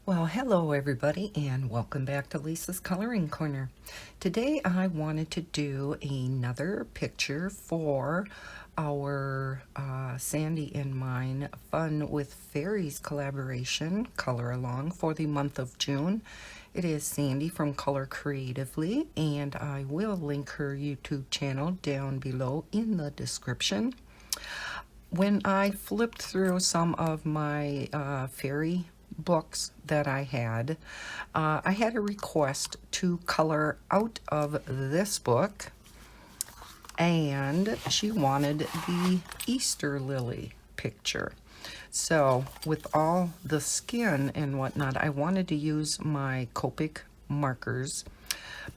Well, hello everybody, and welcome back to Lisa's Coloring Corner. Today I wanted to do another picture for our Sandy and mine Fun with Fairies collaboration color along for the month of June. It is Sandy from Color Creatively, and I will link her YouTube channel down below in the description. When I flipped through some of my fairy books that I had a request to color out of this book, and she wanted the Easter lily picture. So with all the skin and whatnot, I wanted to use my Copic markers.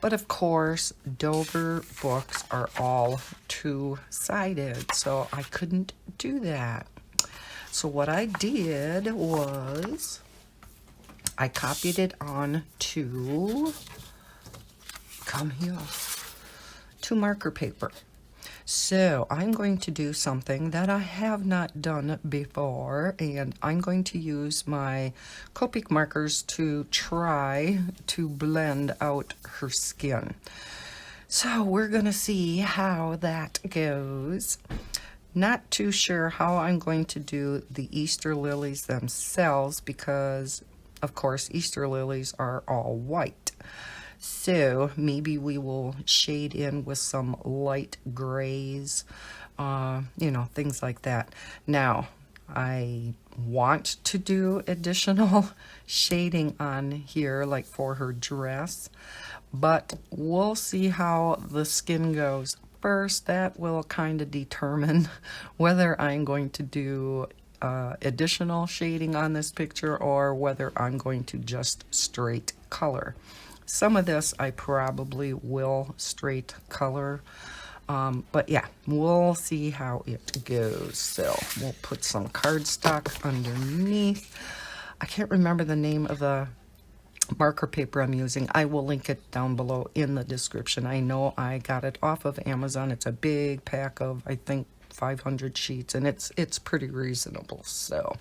But of course, Dover books are all two-sided, so I couldn't do that. So what I did was I copied it on to marker paper. So I'm going to do something that I have not done before, and I'm going to use my Copic markers to try to blend out her skin. So we're going to see how that goes. Not too sure how I'm going to do the Easter lilies themselves because, of course, Easter lilies are all white. So maybe we will shade in with some light grays, things like that. Now, I want to do additional shading on here, like for her dress, but we'll see how the skin goes. First, that will kind of determine whether I'm going to do additional shading on this picture or whether I'm going to just straight color. Some of this I probably will straight color, but yeah, we'll see how it goes. So we'll put some cardstock underneath. I can't remember the name of the marker paper I'm using. I will link it down below in the description. I know I got it off of Amazon. It's a big pack of, I think, 500 sheets, and it's pretty reasonable. So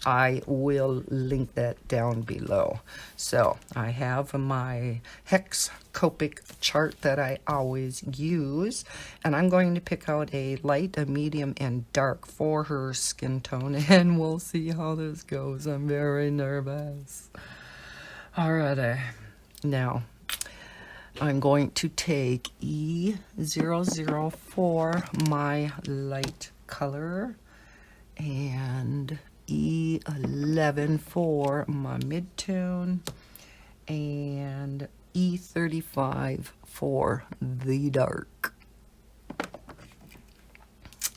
I will link that down below. So I have my hex Copic chart that I always use, and I'm going to pick out a light, a medium, and dark for her skin tone, and we'll see how this goes. I'm very nervous. Alrighty, now I'm going to take E00 for my light color and E11 for my midtone and E35 for the dark.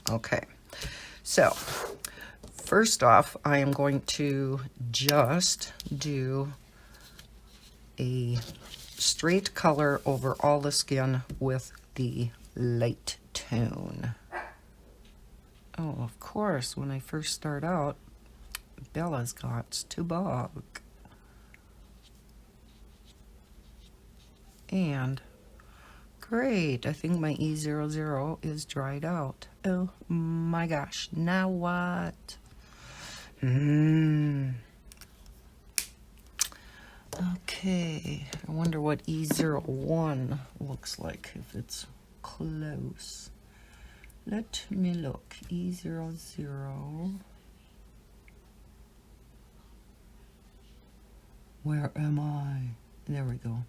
Okay, so first off, I am going to just do a straight color over all the skin with the light tone. Oh, of course, when I first start out, Bella's got to bog. And great, I think my E00 is dried out. Oh my gosh, now what? Okay, I wonder what E01 looks like if it's close. Let me look. E00. Where am I? There we go.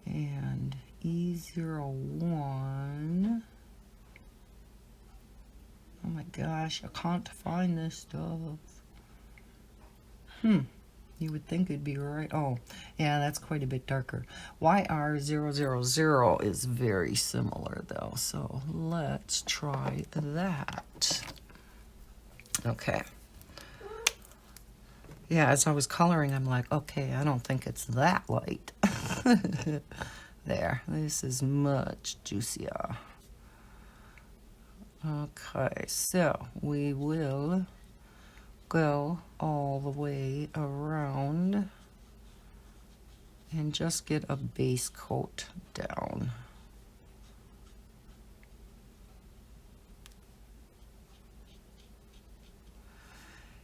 And E01. Oh my gosh, I can't find this stuff. You would think it'd be right. Oh, yeah, that's quite a bit darker. YR000 is very similar, though, so let's try that. Okay. Yeah, as I was coloring, I'm like, okay, I don't think it's that light. There, this is much juicier. Okay, so we will go all the way around and just get a base coat down.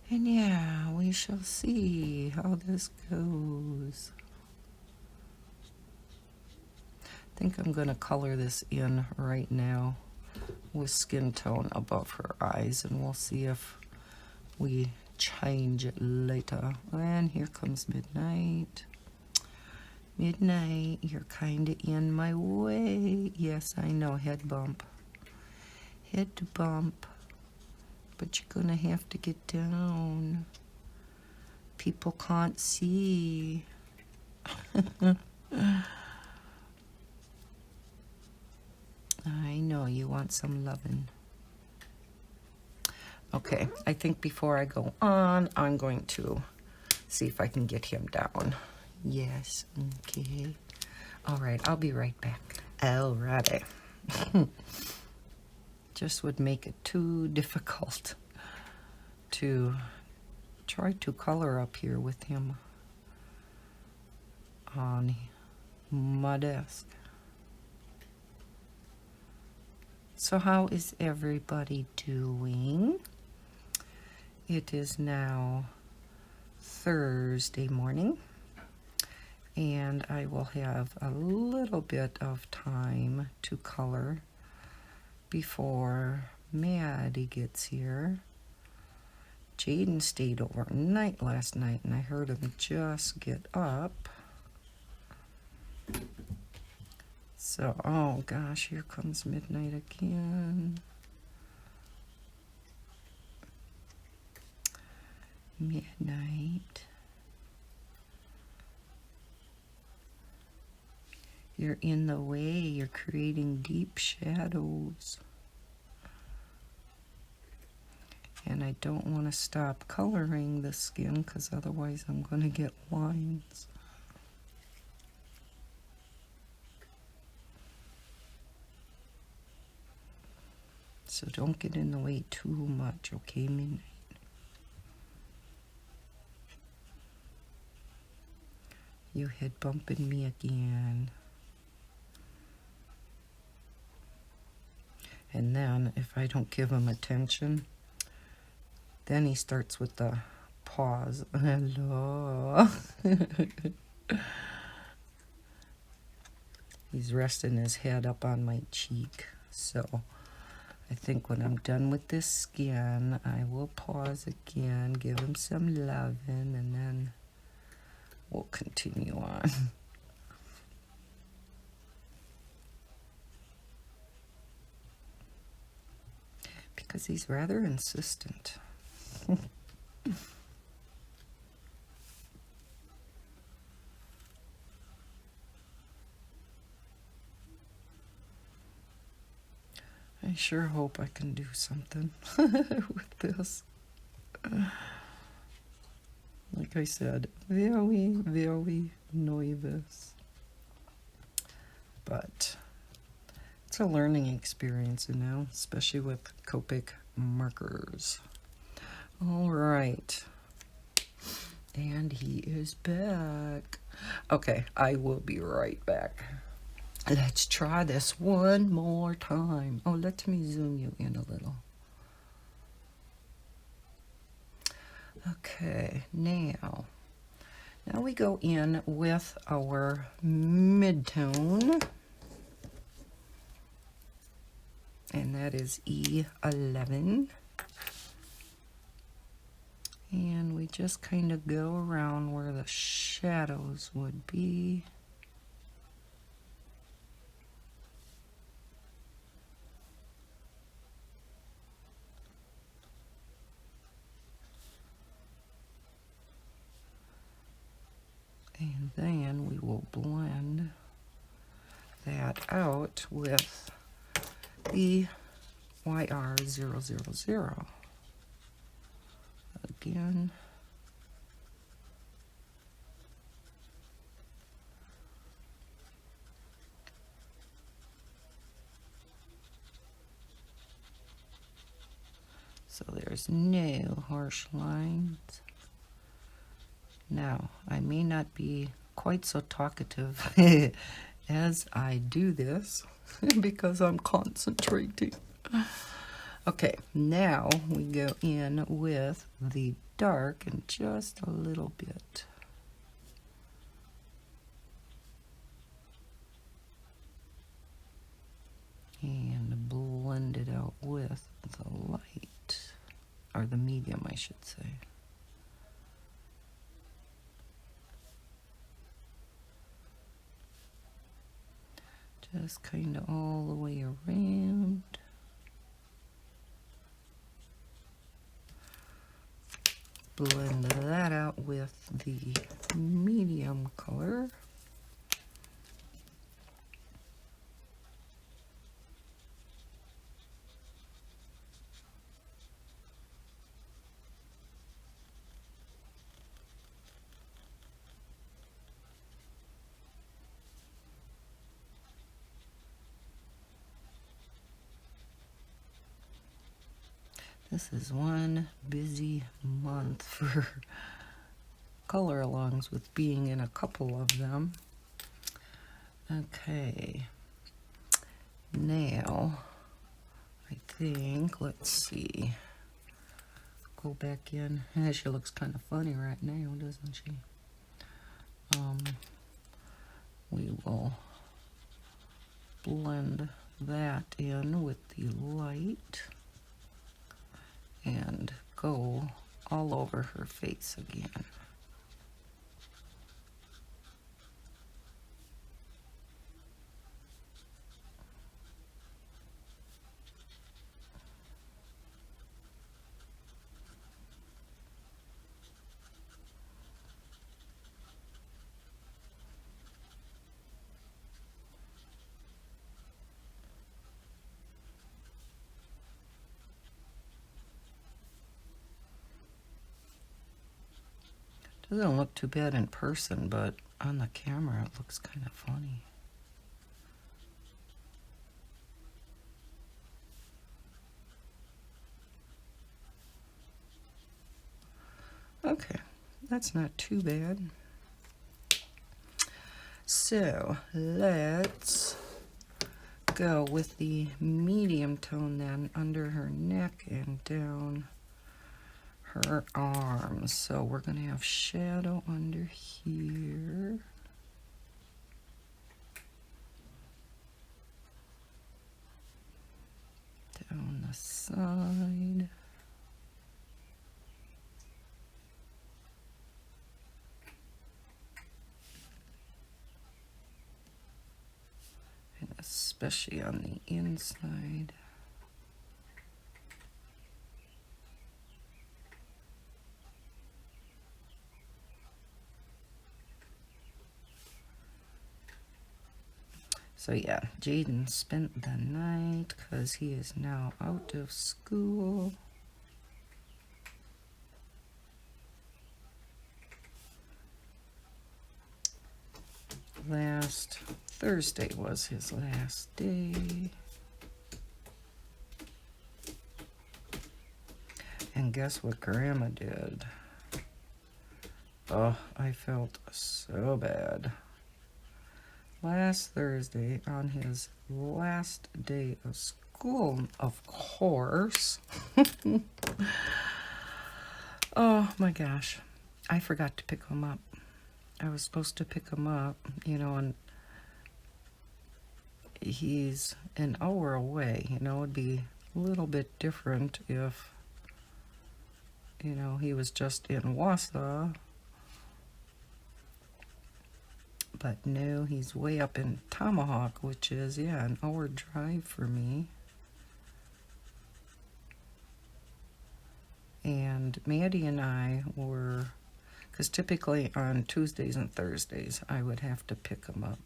And yeah, we we shall see how this goes. I think I'm going to color this in right now with skin tone above her eyes, and we'll see if we change it later. And here comes Midnight. Midnight, you're kind of in my way. Yes, I know, head bump. Head bump. But you're going to have to get down. People can't see. I know, you want some loving. Okay, I think before I go on, I'm going to see if I can get him down. Yes, okay. All right, I'll be right back. Alrighty. Just would make it too difficult to try to color up here with him on my desk. So how is everybody doing? It is now Thursday morning, and I will have a little bit of time to color before Maddie gets here. Jaden stayed overnight last night, and I heard him just get up. So, oh gosh, here comes Midnight again. Midnight. You're in the way. You're creating deep shadows. And I don't want to stop coloring the skin because otherwise I'm going to get lines. So don't get in the way too much, okay, Midnight? You head bumping me again. And then, if I don't give him attention, then he starts with the pause. Hello. He's resting his head up on my cheek. So, I think when I'm done with this skin, I will pause again, give him some loving, and then we'll continue on. Because he's rather insistent. I sure hope I can do something with this. Like I said, very, very nervous. But it's a learning experience, you know, especially with Copic markers. All right. And he is back. Okay, I will be right back. Let's try this one more time. Oh, let me zoom you in a little. Okay, now we go in with our mid-tone. And that is E11. And we just kind of go around where the shadows would be. And then we will blend that out with the YR000. Again. So there's no harsh lines. Now, I may not be quite so talkative as I do this because I'm concentrating. Okay, now we go in with the dark and just a little bit. And blend it out with the light, or the medium, I should say. Just kind of all the way around. Blend that out with the medium color. This is one busy month for color alongs, with being in a couple of them. Okay, now I think, let's see, go back in. She looks kind of funny right now, doesn't she? We will blend that in with the light and go all over her face again. Doesn't look too bad in person, but on the camera it looks kind of funny. Okay, that's not too bad. So let's go with the medium tone then under her neck and down her arms. So we're going to have shadow under here. Down the side. And especially on the inside. So yeah, Jaden spent the night because he is now out of school. Last Thursday was his last day. And guess what Grandma did? Oh, I felt so bad. Last Thursday, on his last day of school, of course. Oh my gosh, I forgot to pick him up. I was supposed to pick him up, you know, and he's an hour away. You know, it'd be a little bit different if, you know, he was just in Wausau. But no, he's way up in Tomahawk, which is, yeah, an hour drive for me. And Maddie and I were, because typically on Tuesdays and Thursdays, I would have to pick him up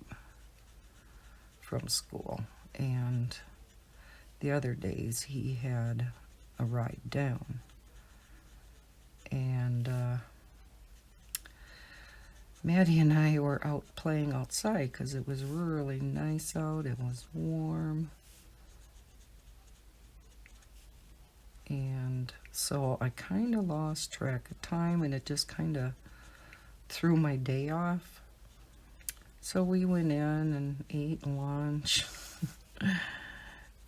from school. And the other days, he had a ride down. And Maddie and I were out playing outside because it was really nice out. It was warm. And so I kind of lost track of time, and it just kind of threw my day off. So we went in and ate lunch.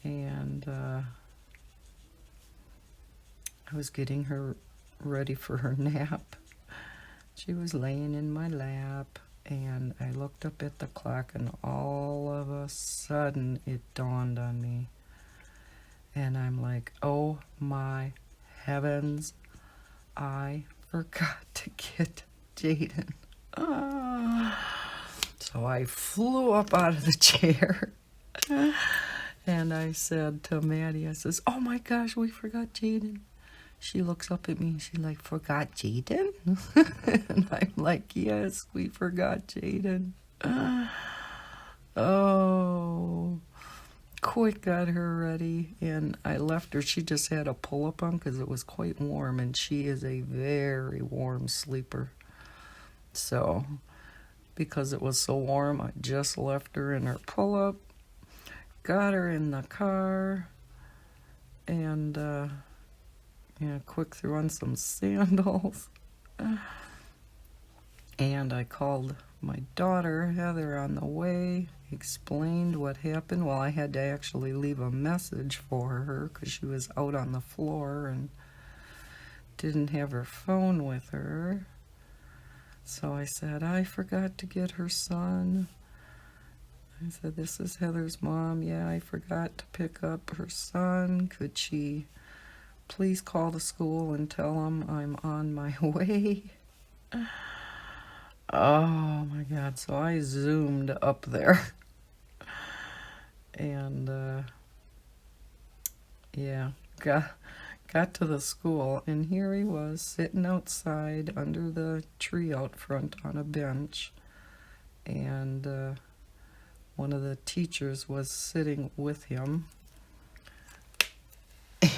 And I was getting her ready for her nap. She was laying in my lap, and I looked up at the clock, and all of a sudden it dawned on me. And I'm like, oh my heavens, I forgot to get Jaden. So I flew up out of the chair and I said to Maddie, I says, oh my gosh, we forgot Jaden. She looks up at me and she's like, forgot Jaden? And I'm like, yes, we forgot Jaden. Oh, quick got her ready, and I left her. She just had a pull-up on because it was quite warm, and she is a very warm sleeper. So, because it was so warm, I just left her in her pull-up, got her in the car, and quick threw on some sandals. And I called my daughter, Heather, on the way, explained what happened. Well, I had to actually leave a message for her because she was out on the floor and didn't have her phone with her. So I said, I forgot to get her son. I said, this is Heather's mom. Yeah, I forgot to pick up her son. Could she please call the school and tell them I'm on my way? Oh my God, so I zoomed up there. And got to the school, and here he was sitting outside under the tree out front on a bench, and one of the teachers was sitting with him,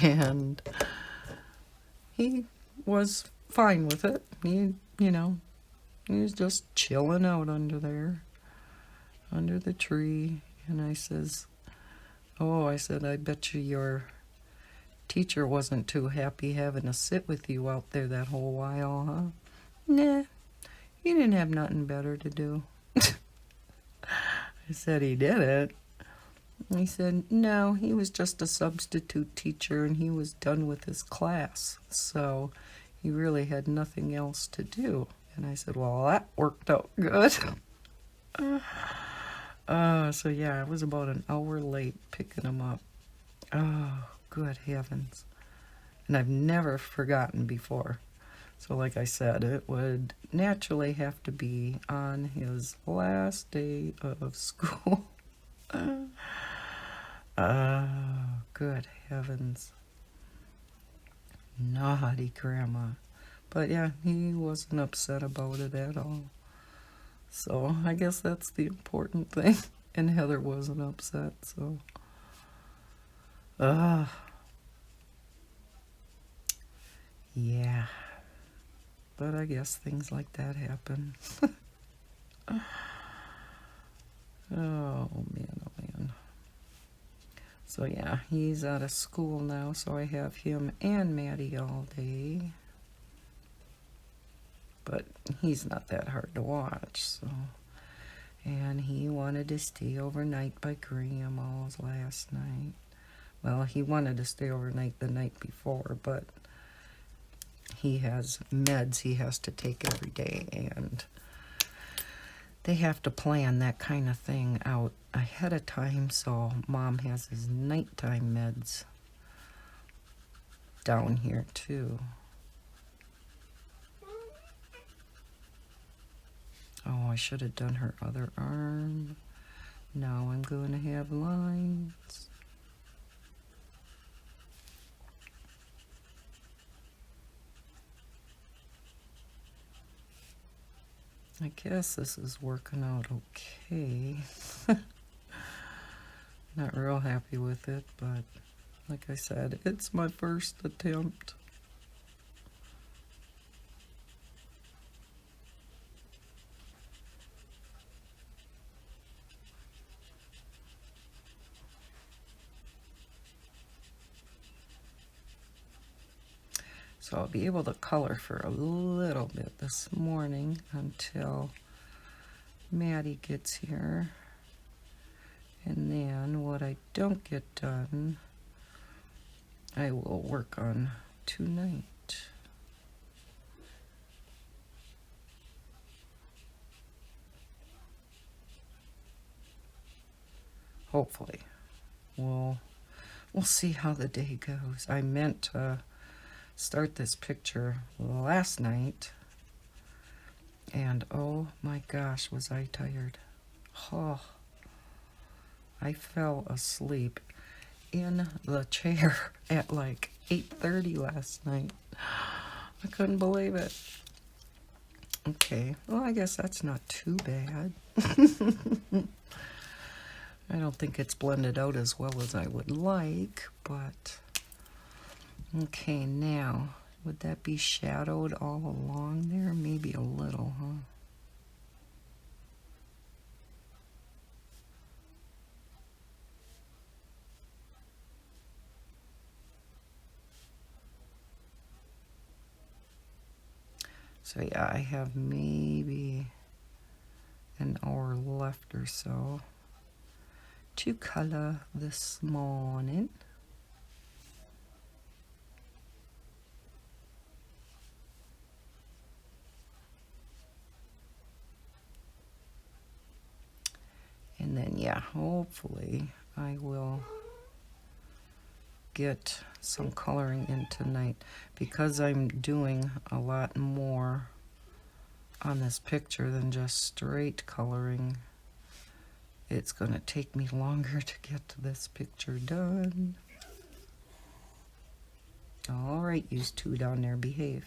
and he was fine with it. He was just chilling out under there, under the tree. And I says, oh, I said, I bet you your teacher wasn't too happy having to sit with you out there that whole while, huh? Nah, he didn't have nothing better to do. I said, he did it. He said, no, he was just a substitute teacher and he was done with his class. So he really had nothing else to do. And I said, well, that worked out good. So yeah, I was about an hour late picking him up. Oh, good heavens. And I've never forgotten before. So like I said, it would naturally have to be on his last day of school. Good heavens. Naughty grandma. But yeah, he wasn't upset about it at all. So I guess that's the important thing. And Heather wasn't upset, so. Yeah. But I guess things like that happen. Oh man. So yeah, he's out of school now, so I have him and Maddie all day. But he's not that hard to watch, so. And he wanted to stay overnight by Grandma's last night. Well, he wanted to stay overnight the night before, but he has meds he has to take every day, and they have to plan that kind of thing out ahead of time, so Mom has his nighttime meds down here too. Oh, I should have done her other arm. Now I'm going to have lines. I guess this is working out okay. Not real happy with it, but like I said, it's my first attempt. So I'll be able to color for a little bit this morning until Maddie gets here. And then what I don't get done, I will work on tonight. hopefully. We'll see how the day goes. I meant to start this picture last night, and oh my gosh, was I tired. Oh, I fell asleep in the chair at like 8:30 last night. I couldn't believe it. Okay, well, I guess that's not too bad. I don't think it's blended out as well as I would like, but okay, now, would that be shadowed all along there? Maybe a little, huh? So yeah, I have maybe an hour left or so to color this morning. And then, yeah, hopefully I will get some coloring in tonight, because I'm doing a lot more on this picture than just straight coloring. It's going to take me longer to get this picture done. All right, you two down there, behave.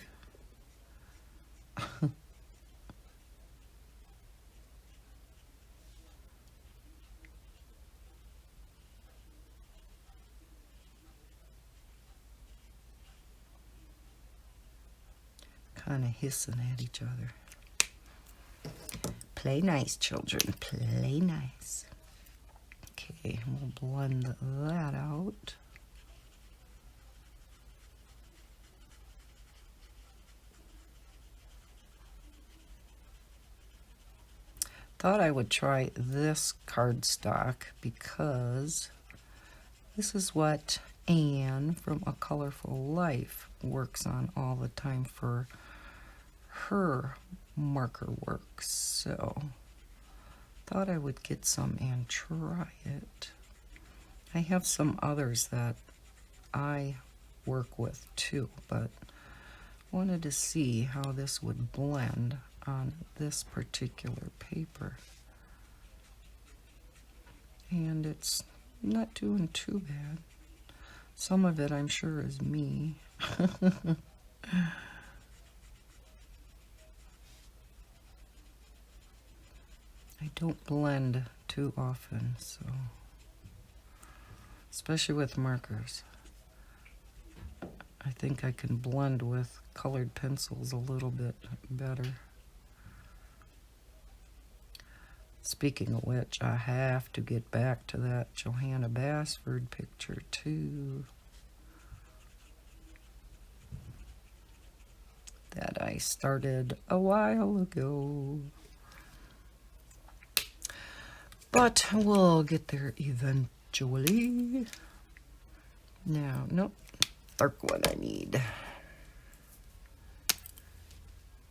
Kind of hissing at each other. Play nice, children. Play nice. Okay, we'll blend that out. Thought I would try this cardstock because this is what Anne from A Colorful Life works on all the time for her marker work. So thought I would get some and try it. I have some others that I work with too, but wanted to see how this would blend on this particular paper. And it's not doing too bad. Some of it I'm sure is me. I don't blend too often, so especially with markers. I think I can blend with colored pencils a little bit better. Speaking of which, I have to get back to that Johanna Basford picture too, that I started a while ago. But we'll get there eventually. Now, nope, dark one I need.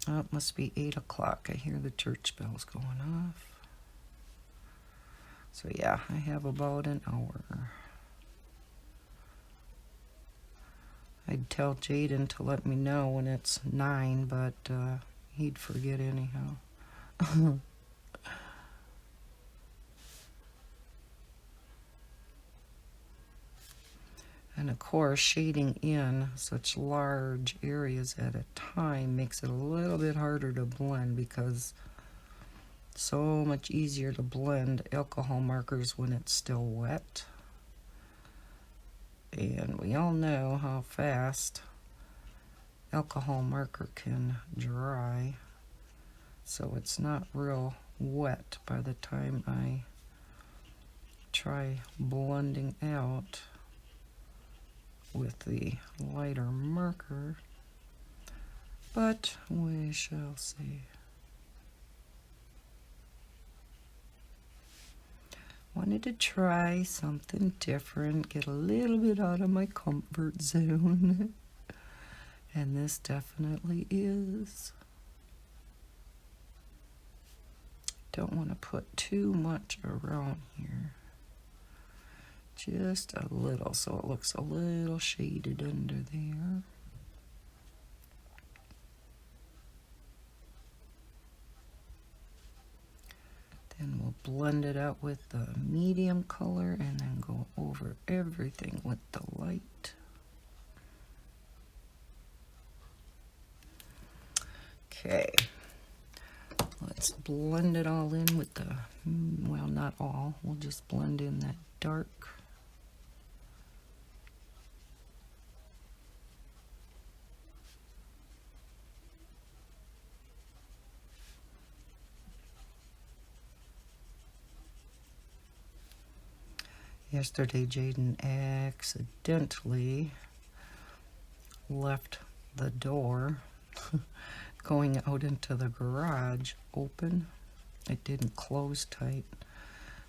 Oh, it must be 8 o'clock. I hear the church bells going off. So yeah, I have about an hour. I'd tell Jaden to let me know when it's 9, but he'd forget anyhow. And of course, shading in such large areas at a time makes it a little bit harder to blend, because it's so much easier to blend alcohol markers when it's still wet. And we all know how fast alcohol marker can dry, so it's not real wet by the time I try blending out with the lighter marker, but we shall see. Wanted to try something different, get a little bit out of my comfort zone, and this definitely is. Don't want to put too much around here. Just a little, so it looks a little shaded under there. Then we'll blend it out with the medium color and then go over everything with the light. Okay, let's blend it all in with the, well, not all, we'll just blend in that dark. Yesterday, Jaden accidentally left the door going out into the garage open. It didn't close tight.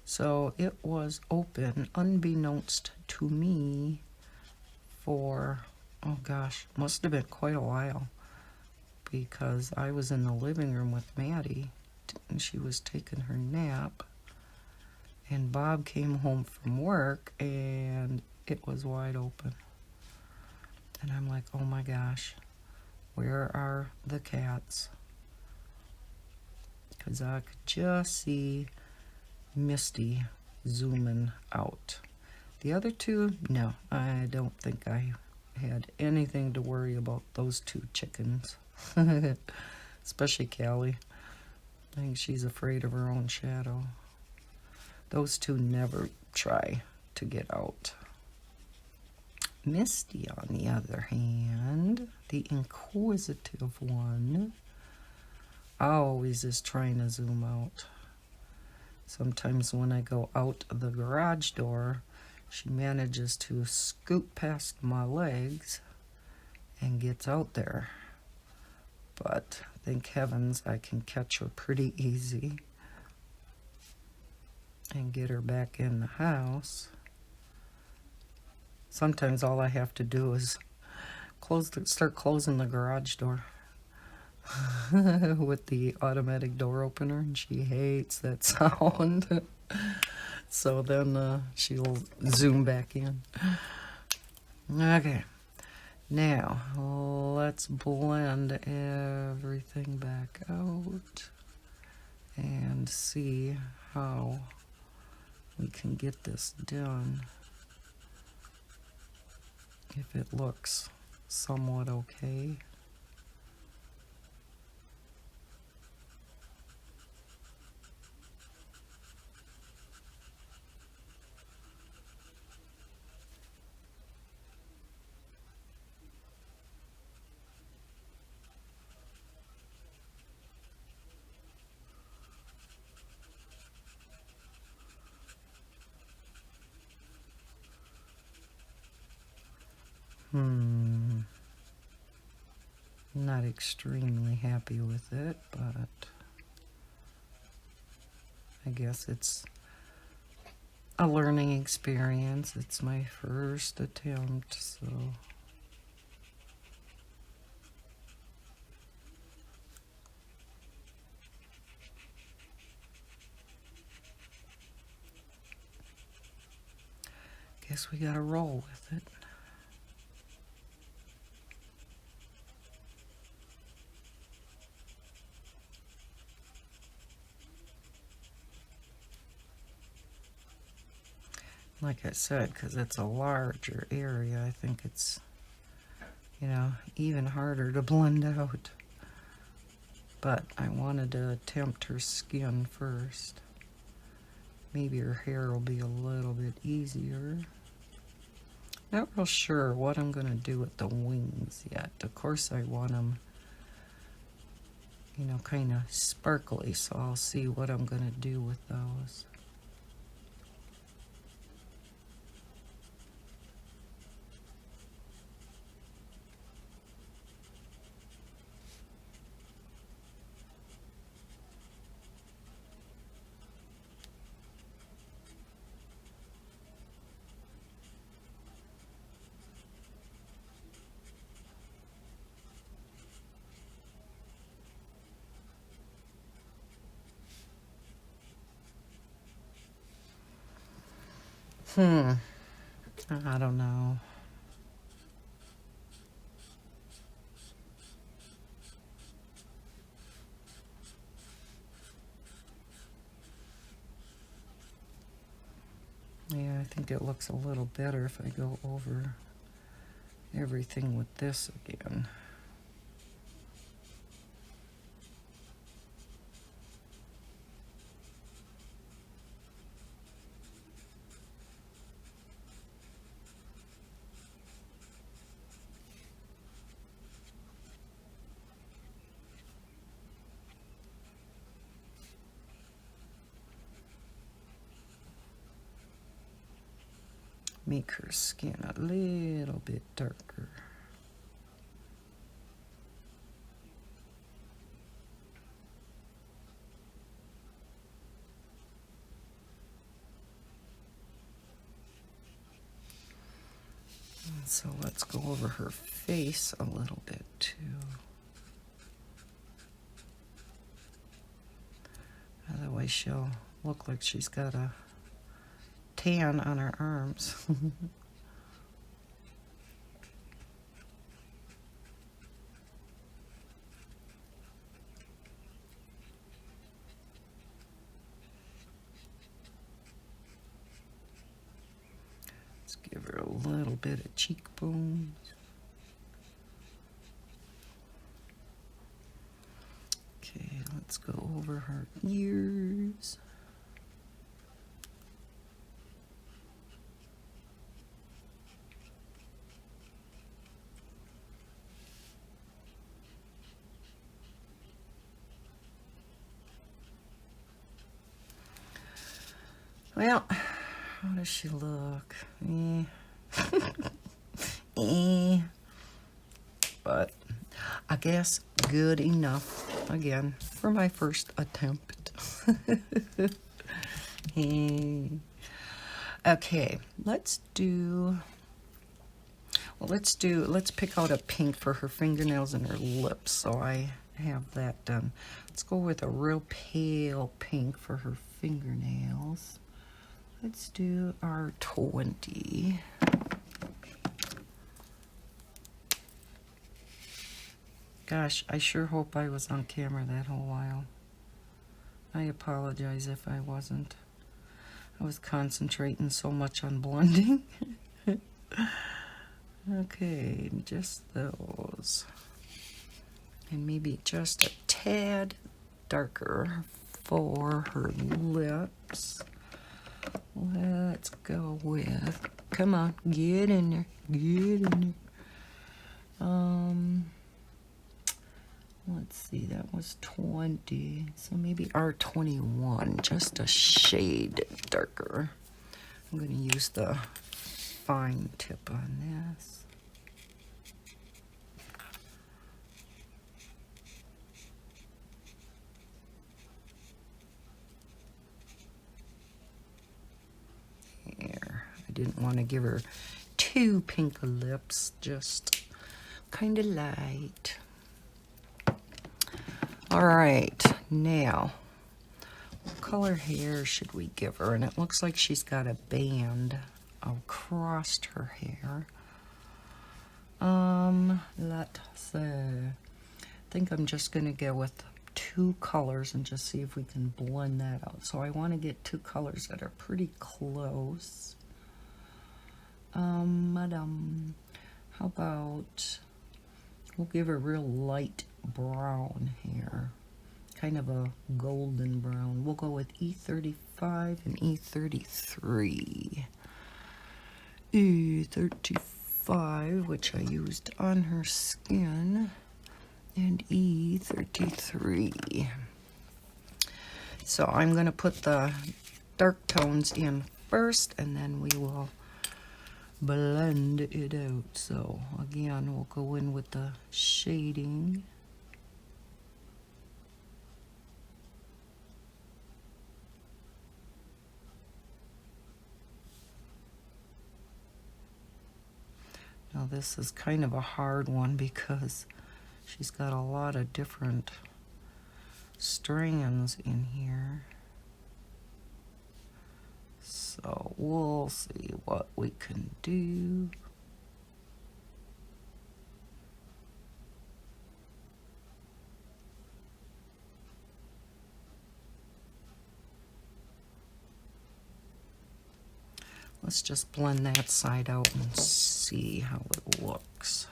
So it was open, unbeknownst to me, for, oh gosh, must have been quite a while, because I was in the living room with Maddie, and she was taking her nap. And Bob came home from work, and it was wide open. And I'm like, oh my gosh, where are the cats? Because I could just see Misty zooming out. The other two, no, I don't think I had anything to worry about those two chickens. Especially Callie. I think she's afraid of her own shadow. Those two never try to get out. Misty, on the other hand, the inquisitive one, always is trying to zoom out. Sometimes when I go out the garage door, she manages to scoot past my legs and gets out there. But thank heavens I can catch her pretty easy and get her back in the house. Sometimes all I have to do is start closing the garage door with the automatic door opener, and she hates that sound. So then she'll zoom back in. Okay, now let's blend everything back out and see how we can get this done. If it looks somewhat okay. Not extremely happy with it, but I guess it's a learning experience. It's my first attempt, so. Guess we gotta roll with it. Like I said, because it's a larger area, I think it's, you know, even harder to blend out. But I wanted to attempt her skin first. Maybe her hair will be a little bit easier. Not real sure what I'm going to do with the wings yet. Of course I want them, you know, kind of sparkly, so I'll see what I'm going to do with those. I don't know. Yeah, I think it looks a little better if I go over everything with this again. Make her skin a little bit darker. And so let's go over her face a little bit too. Otherwise she'll look like she's got a tan on her arms. Let's give her a little bit of cheekbones. Okay, let's go over her ears. Well, how does she look? But I guess good enough again for my first attempt. Okay, let's pick out a pink for her fingernails and her lips, so I have that done. Let's go with a real pale pink for her fingernails. Let's do our 20. Gosh, I sure hope I was on camera that whole while. I apologize if I wasn't. I was concentrating so much on blending. Okay, just those. And maybe just a tad darker for her lips. Let's go with, come on, get in there, get in there. Let's see, that was 20, so maybe our 21, just a shade darker. I'm going to use the fine tip on this. There, I didn't want to give her too pink lips, just kind of light. All right, now, what color hair should we give her? And it looks like she's got a band across her hair. Let's see. I think I'm just gonna go with 2 colors and just see if we can blend that out. So I want to get 2 colors that are pretty close. How about, we'll give her real light brown hair, kind of a golden brown. We'll go with E35 and E33. E35, which I used on her skin, and E33. So I'm going to put the dark tones in first, and then we will blend it out. So again, we'll go in with the shading. Now this is kind of a hard one because she's got a lot of different strands in here. So So we'll see what we can do. Let's just blend that side out and see how it looks.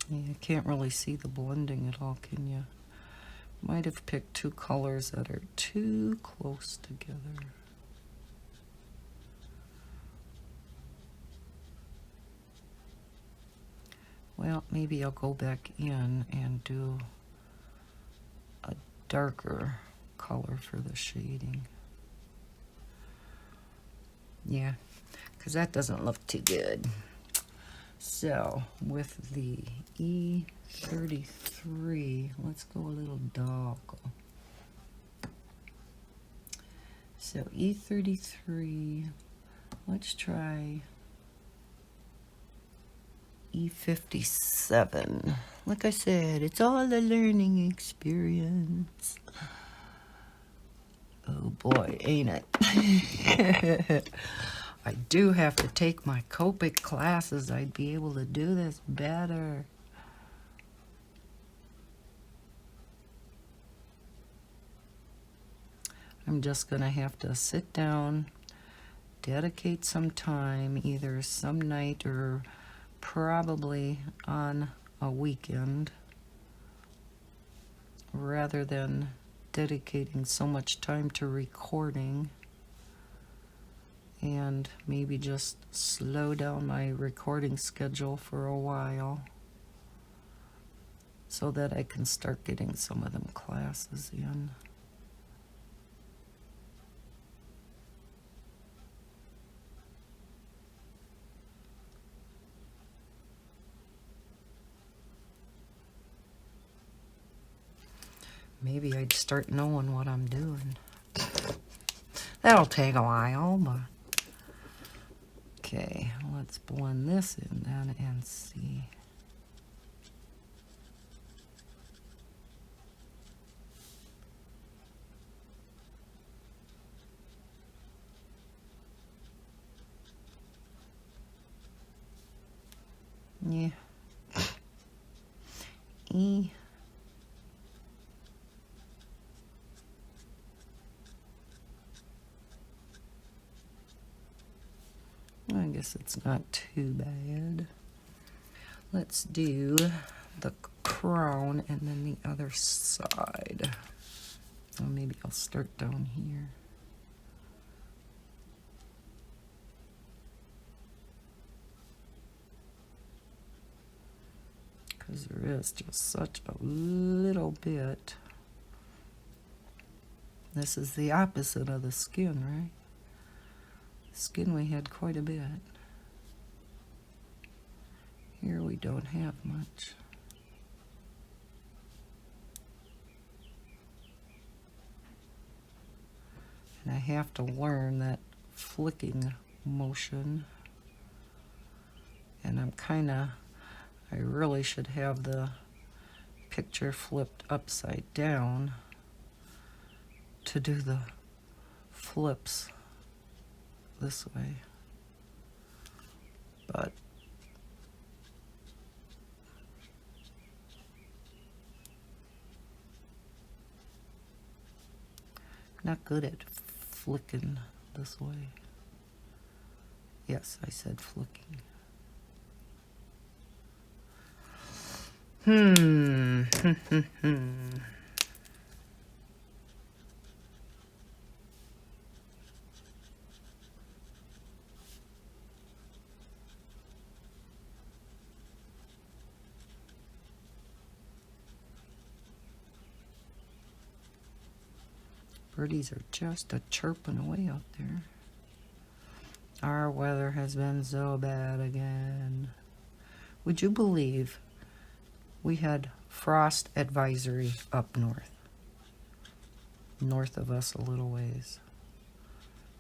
Yeah, you can't really see the blending at all, can you? Might have picked two colors that are too close together. Well, maybe I'll go back in and do a darker color for the shading. Yeah, because that doesn't look too good. So with the E33, let's go a little darker. So E33, let's try E57. Like I said, it's all a learning experience. Oh boy, ain't it? I do have to take my Copic classes. I'd be able to do this better. I'm just gonna have to sit down, dedicate some time, either some night or probably on a weekend, rather than dedicating so much time to recording, and maybe just slow down my recording schedule for a while so that I can start getting some of them classes in. Maybe I'd start knowing what I'm doing. That'll take a while, but okay, let's blend this in then and see. Yeah. E. I guess it's not too bad. Let's do the crown and then the other side. Or maybe I'll start down here. Because there is just such a little bit. This is the opposite of the skin, right? The skin we had quite a bit. Here we don't have much. And I have to learn that flicking motion. And I really should have the picture flipped upside down to do the flips this way. But not good at flicking this way. Yes, I said flicking. Birdies are just a chirping away out there. Our weather has been so bad again. Would you believe we had frost advisory up north of us a little ways?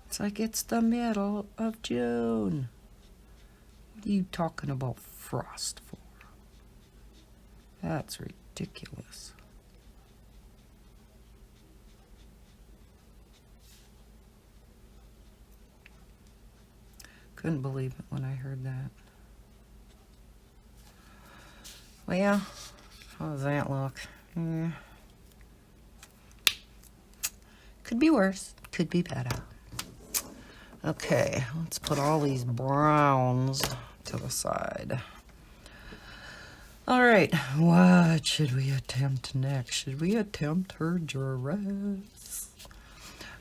It's like it's the middle of June. What are you talking about frost for? That's ridiculous. Couldn't believe it when I heard that. Well, how does that look? Could be worse. Could be better. Okay, let's put all these browns to the side. All right, what should we attempt next? Should we attempt her dress?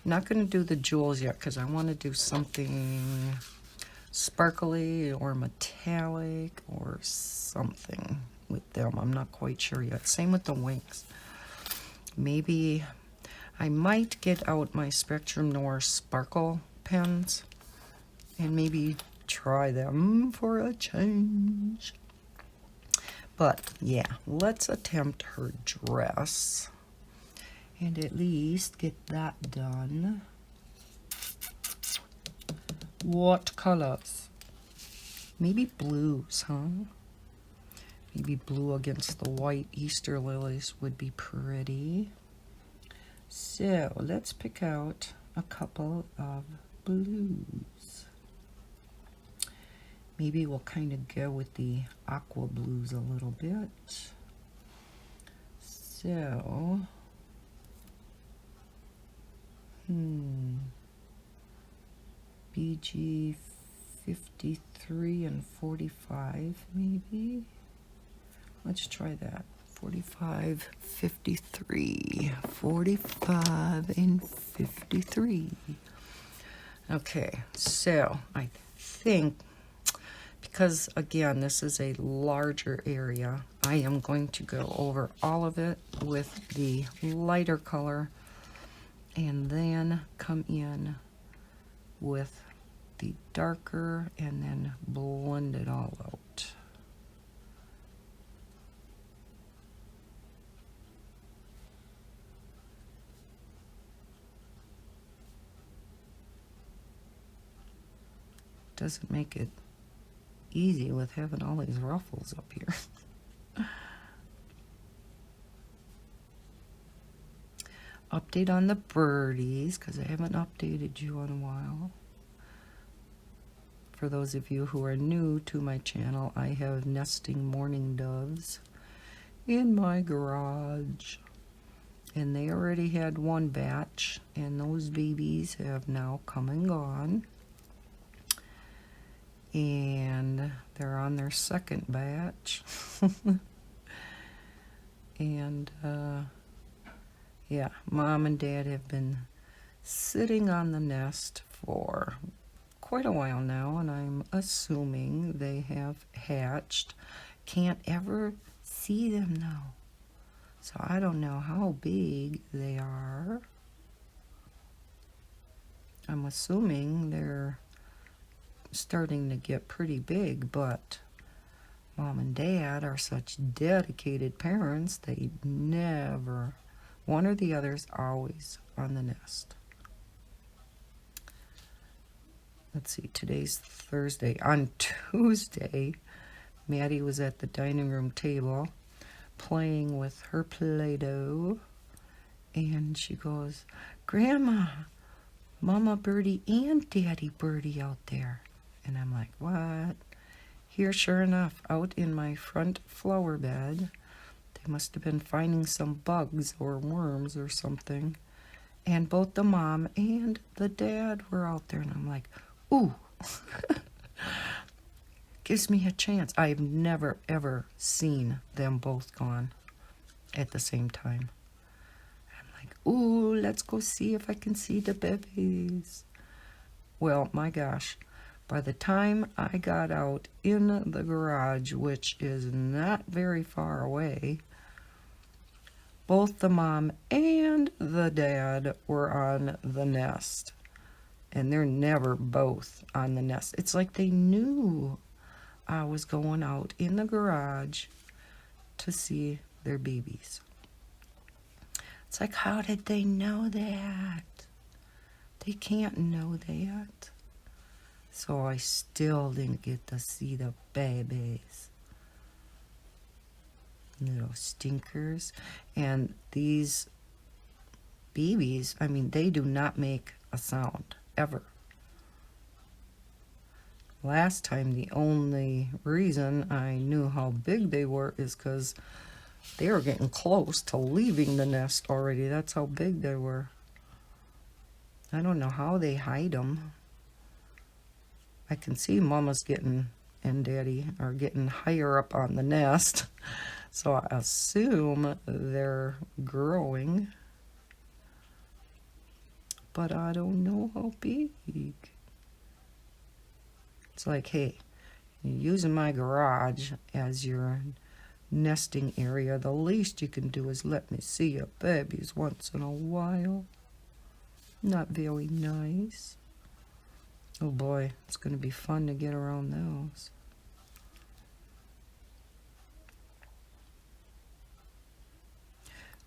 I'm not going to do the jewels yet because I want to do something sparkly or metallic or something with them. I'm not quite sure yet. Same with the wings. Maybe I might get out my Spectrum Noir sparkle pens and maybe try them for a change. But yeah, let's attempt her dress and at least get that done. What colors? Maybe blues, huh? Maybe blue against the white Easter lilies would be pretty. So let's pick out a couple of blues. Maybe we'll kind of go with the aqua blues a little bit. So, BG 53 and 45 maybe. Let's try that. 45, 53. 45 and 53. Okay, so I think, because again, this is a larger area, I am going to go over all of it with the lighter color and then come in with the darker and then blend it all out. Doesn't make it easy with having all these ruffles up here. Update on the birdies, because I haven't updated you in a while. For those of you who are new to my channel, I have nesting mourning doves in my garage. And they already had one batch, and those babies have now come and gone. And they're on their second batch. And yeah, Mom and Dad have been sitting on the nest for quite a while now, and I'm assuming they have hatched. Can't ever see them now, so I don't know how big they are. I'm assuming they're starting to get pretty big, but Mom and Dad are such dedicated parents, they never, one or the other's always on the nest. Let's see, today's Thursday. On Tuesday, Maddie was at the dining room table playing with her Play-Doh, and she goes, "Grandma, Mama Birdie and Daddy Birdie out there." And I'm like, what? Here, sure enough, out in my front flower bed, they must have been finding some bugs or worms or something. And both the mom and the dad were out there. And I'm like, ooh, gives me a chance. I've never, ever seen them both gone at the same time. I'm like, ooh, let's go see if I can see the babies. Well, my gosh. By the time I got out in the garage, which is not very far away, both the mom and the dad were on the nest. And they're never both on the nest. It's like they knew I was going out in the garage to see their babies. It's like, how did they know that? They can't know that. So I still didn't get to see the babies. Little stinkers. And these babies, I mean, they do not make a sound, ever. Last time, the only reason I knew how big they were is because they were getting close to leaving the nest already. That's how big they were. I don't know how they hide them. I can see Mama's getting, and Daddy are getting higher up on the nest. So I assume they're growing. But I don't know how big. It's like, hey, you're using my garage as your nesting area. The least you can do is let me see your babies once in a while. Not very nice. Oh boy, it's going to be fun to get around those.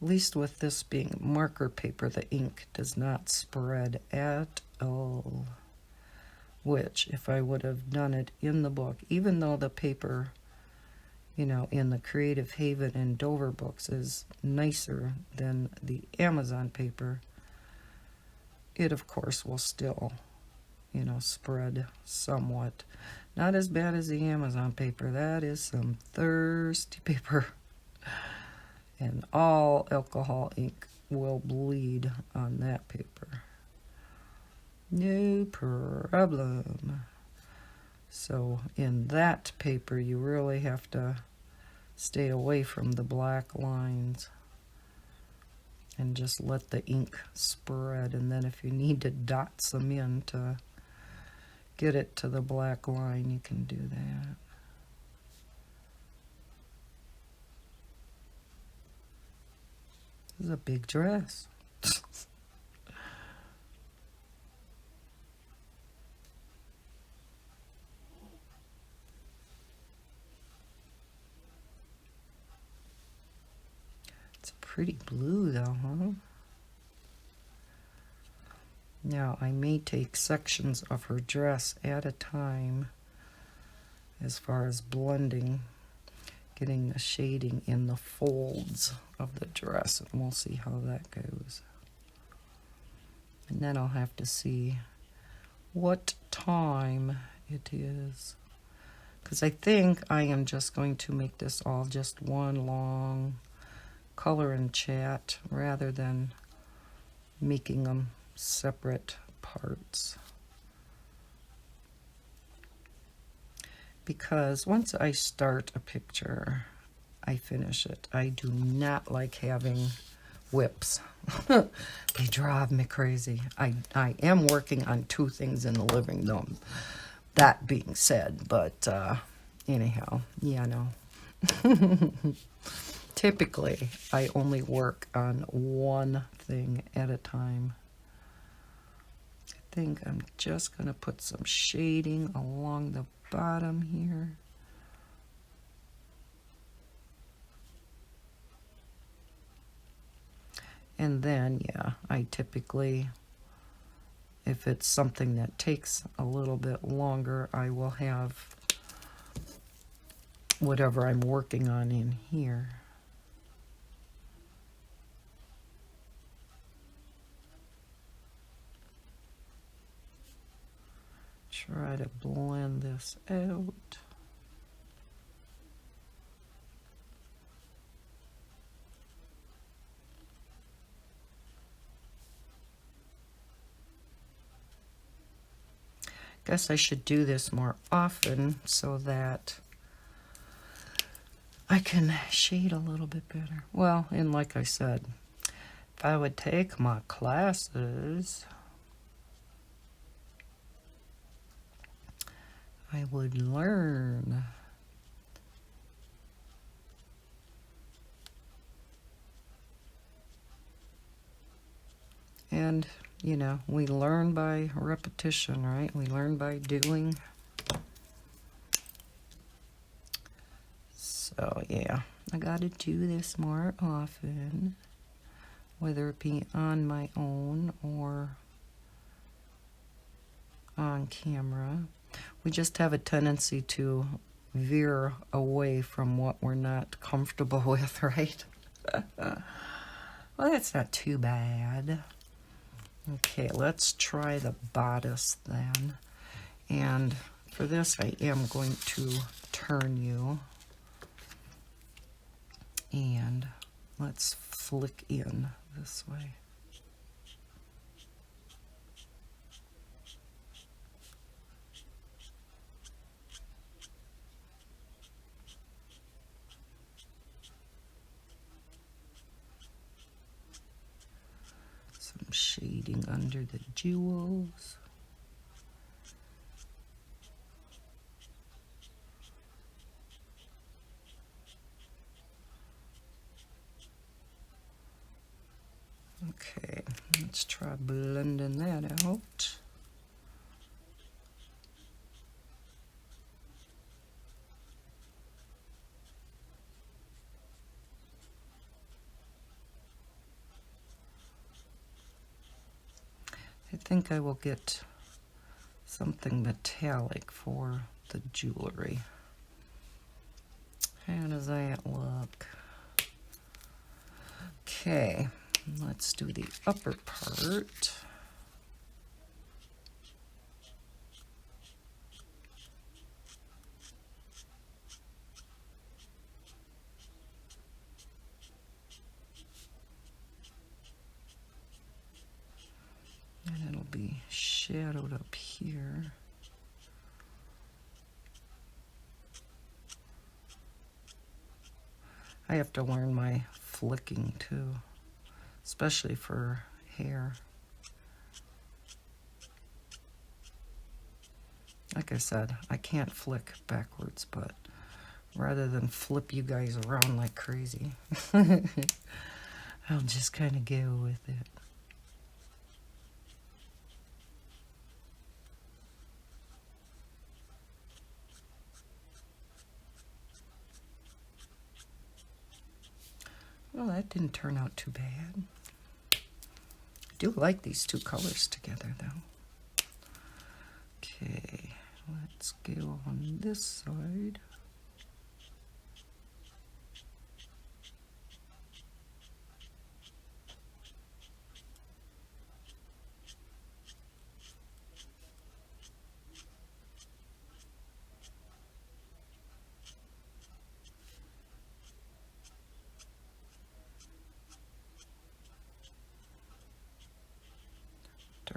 At least with this being marker paper, the ink does not spread at all. Which, if I would have done it in the book, even though the paper, you know, in the Creative Haven and Dover books is nicer than the Amazon paper, it of course will still, you know, spread somewhat. Not as bad as the Amazon paper. That is some thirsty paper. And all alcohol ink will bleed on that paper. No problem. So in that paper, you really have to stay away from the black lines and just let the ink spread. And then if you need to dot some in to get it to the black line, you can do that. This is a big dress. It's pretty blue though, huh? Now I may take sections of her dress at a time as far as blending, getting the shading in the folds of the dress, and we'll see how that goes. And then I'll have to see what time it is, because I think I am just going to make this all just one long color and chat rather than making them separate parts. Because once I start a picture, I finish it. I do not like having whips. They drive me crazy. I am working on two things in the living room, that being said, but anyhow, yeah, no. Typically, I only work on one thing at a time. I think I'm just going to put some shading along the bottom here. And then, yeah, I typically, if it's something that takes a little bit longer, I will have whatever I'm working on in here. Try to blend this out. Guess I should do this more often so that I can shade a little bit better. Well, and like I said, if I would take my classes, I would learn. And, you know, we learn by repetition, right? We learn by doing. So, yeah, I got to do this more often, whether it be on my own or on camera. We just have a tendency to veer away from what we're not comfortable with, right? Well, that's not too bad. Okay, let's try the bodice then. And for this, I am going to turn you. And let's flick in this way. Some shading under the jewels. Okay, let's try blending that out. I think I will get something metallic for the jewelry. How does that look? Okay, let's do the upper part. And it'll be shadowed up here. I have to learn my flicking too, especially for hair. Like I said, I can't flick backwards, but rather than flip you guys around like crazy, I'll just kind of go with it. Well, that didn't turn out too bad. I do like these two colors together, though. Okay, let's go on this side.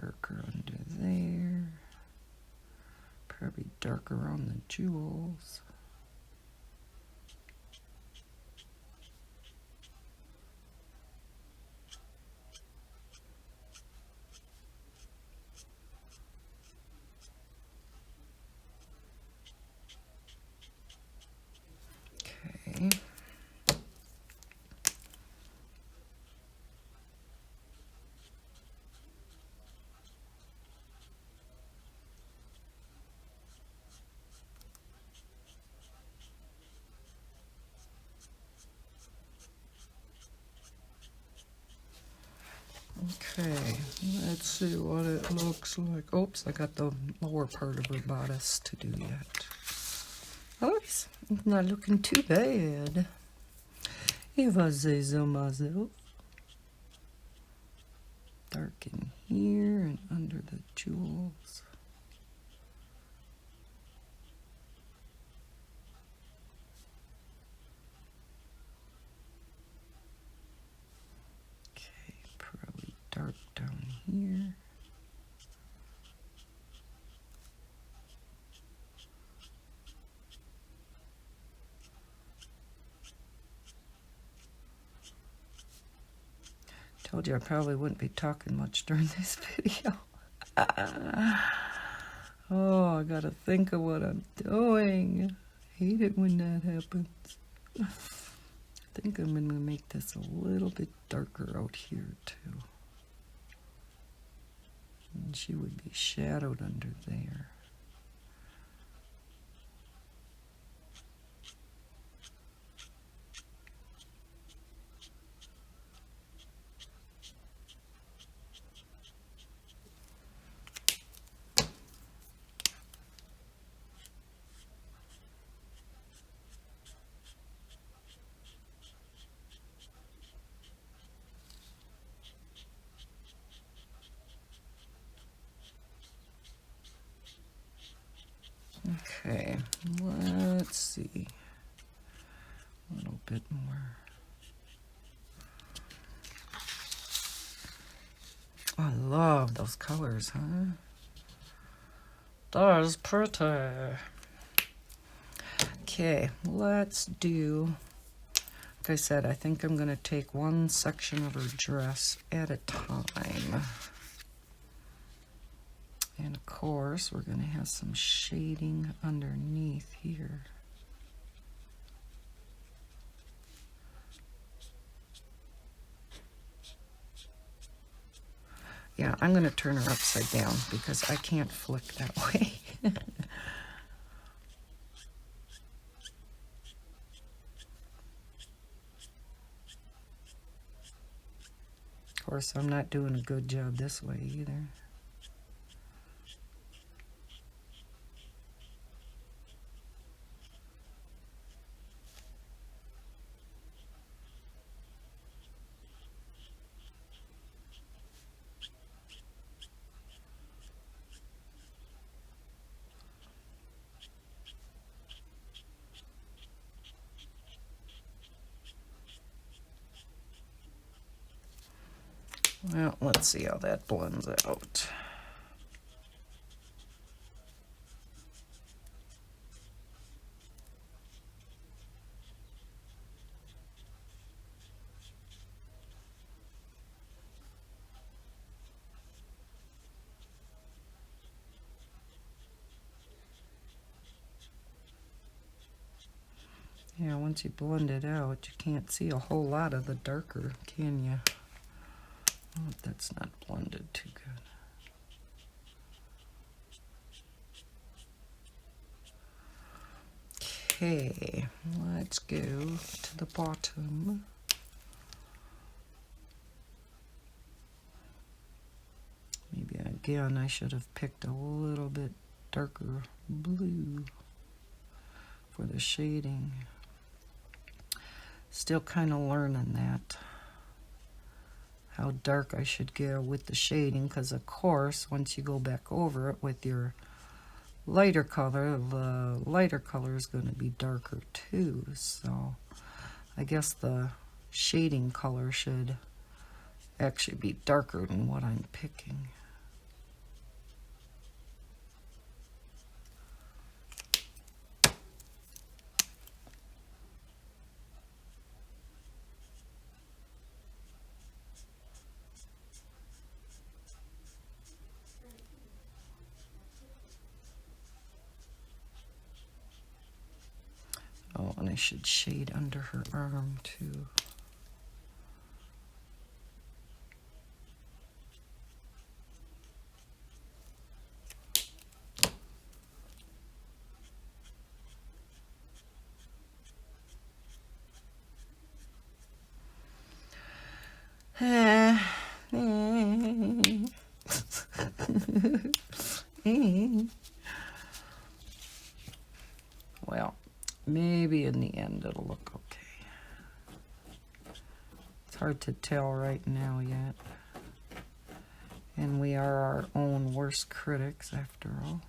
Darker under there. Probably darker on the jewels. Okay. Okay, let's see what it looks like. Oops, I got the lower part of her bodice to do yet. Oh, it's not looking too bad. If I say so myself. Dark in here and under the jewels. Okay, probably dark down here. Told you I probably wouldn't be talking much during this video. Oh, I gotta think of what I'm doing. I hate it when that happens. I think I'm gonna make this a little bit darker out here too. And she would be shadowed under there. see. A little bit more. I love those colors, huh? That is pretty. Okay, let's do, like I said, I think I'm going to take one section of her dress at a time. And of course, we're going to have some shading underneath here. Yeah, I'm going to turn her upside down because I can't flick that way. Of course, I'm not doing a good job this way either. Well, let's see how that blends out. Yeah, once you blend it out, you can't see a whole lot of the darker, can you? Oh, that's not blended too good. Okay, let's go to the bottom. Maybe again I should have picked a little bit darker blue for the shading. Still kind of learning that, how dark I should go with the shading, because of course once you go back over it with your lighter color, the lighter color is going to be darker too. So I guess the shading color should actually be darker than what I'm picking. Oh, and I should shade under her arm too. Well, maybe in the end it'll look okay. It's hard to tell right now yet. And we are our own worst critics after all.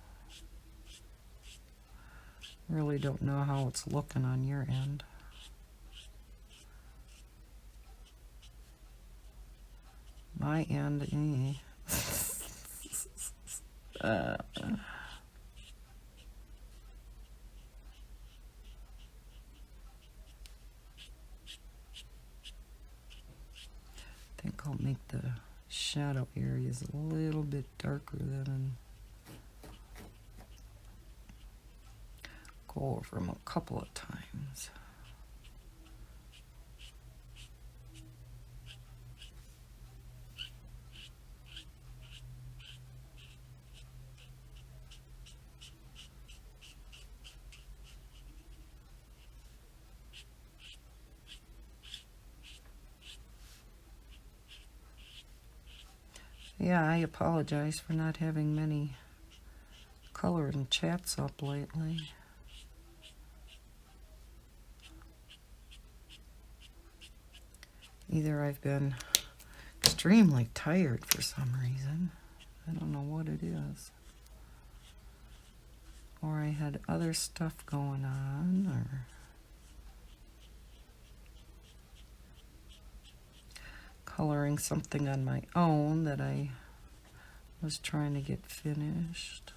Really don't know how it's looking on your end. My end, I think I'll make the shadow areas a little bit darker than go over them a couple of times. Yeah, I apologize for not having many color and chats up lately. Either I've been extremely tired for some reason. I don't know what it is. or I had other stuff going on, or coloring something on my own that I was trying to get finished.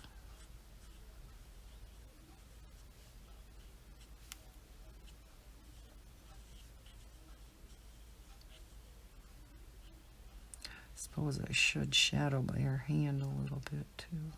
Suppose I should shadow by her hand a little bit too.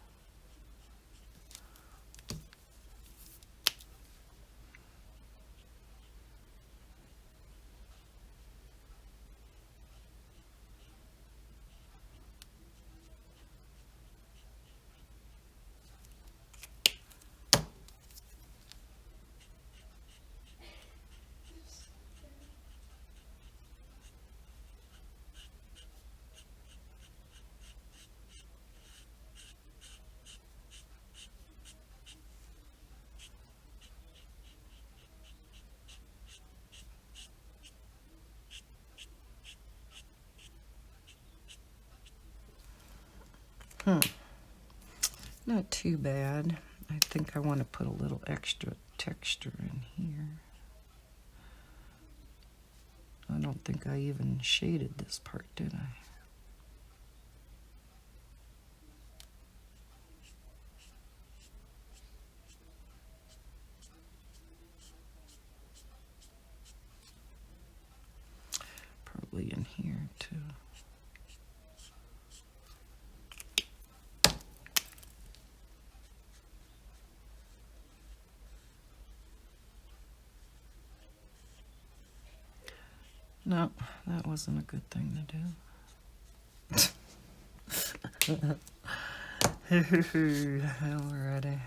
Not too bad. I think I want to put a little extra texture in here. I don't think I even shaded this part, did I? Probably in here too. No, that wasn't a good thing to do. Alrighty.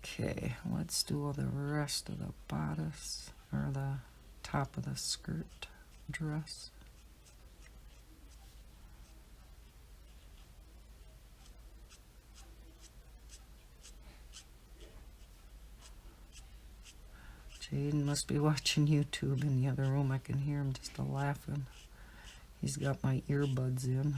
Okay, let's do all the rest of the bodice, or the top of the skirt dress. Jaden must be watching YouTube in the other room. I can hear him just laughing. He's got my earbuds in.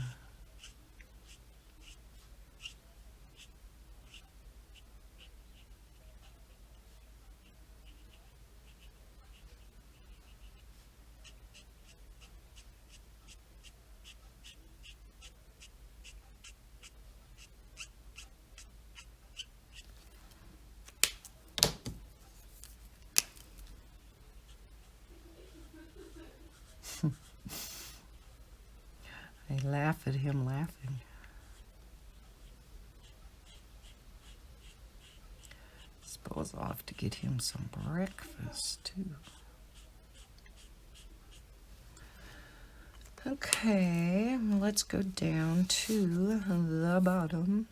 I laugh at him laughing. Suppose I'll have to get him some breakfast too. Okay, let's go down to the bottom.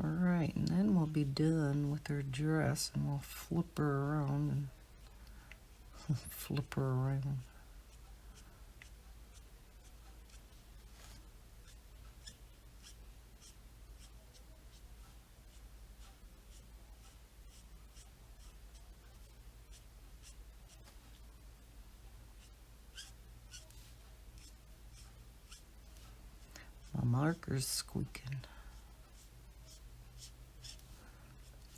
Alright, and then we'll be done with her dress, and we'll flip her around and flip her around. My marker's squeaking.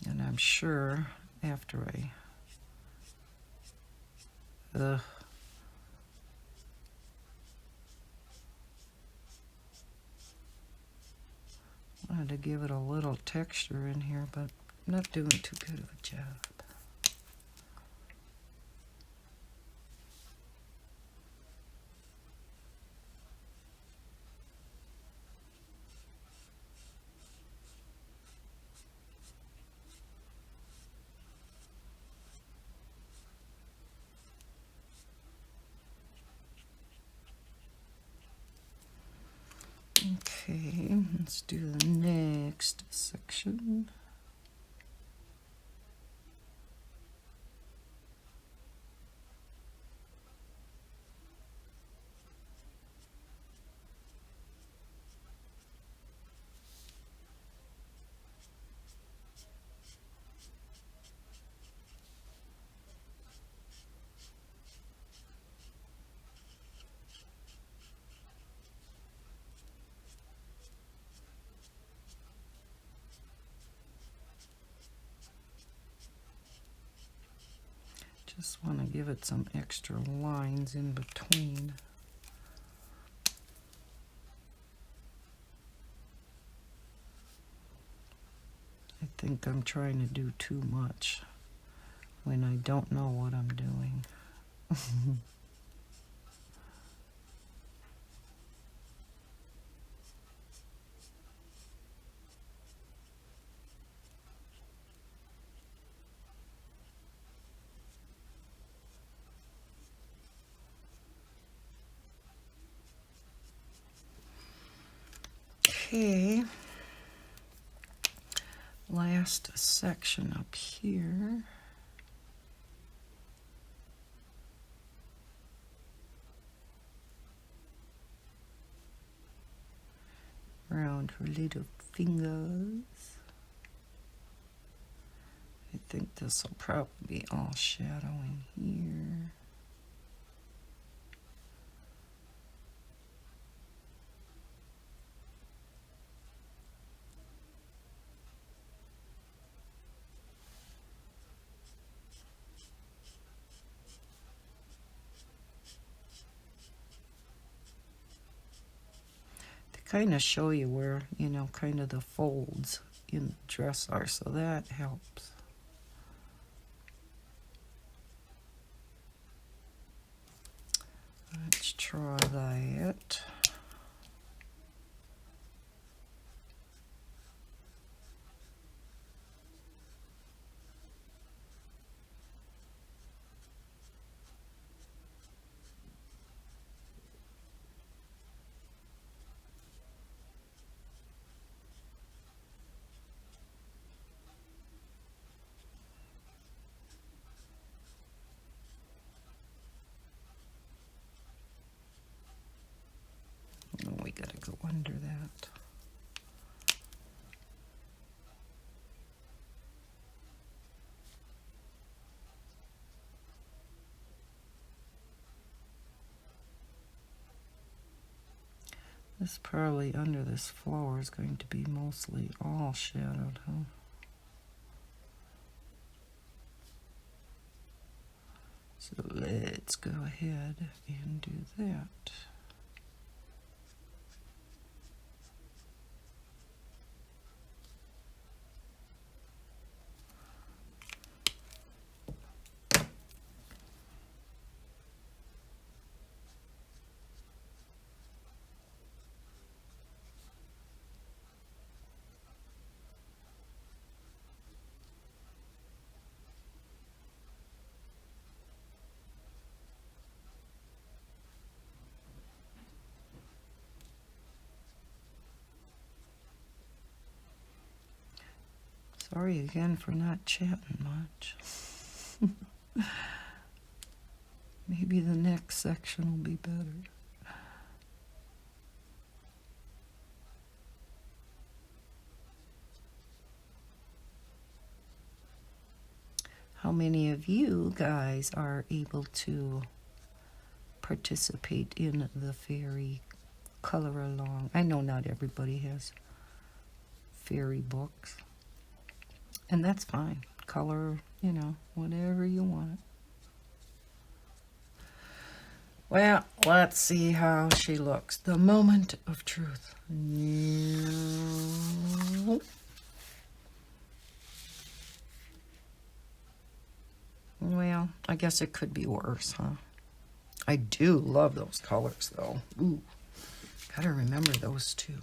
And I'm sure after I wanted to give it a little texture in here, but I'm not doing too good of a job. Okay, let's do the next section. Just want to give it some extra lines in between. I think I'm trying to do too much when I don't know what I'm doing. Okay, last section up here. Around her little fingers. I think this will probably be all shadowing here. Kind of show you where, you know, kind of the folds in the dress are, so that helps. Let's try that. Oh, we gotta go under that. This probably under this flower is going to be mostly all shadowed, huh? So let's go ahead and do that. Sorry again for not chatting much. Maybe the next section will be better. How many of you guys are able to participate in the fairy color along? I know not everybody has fairy books. And that's fine. Color, you know, whatever you want. Well, let's see how she looks. The moment of truth. Well, I guess it could be worse, huh? I do love those colors, though. Ooh, gotta remember those too.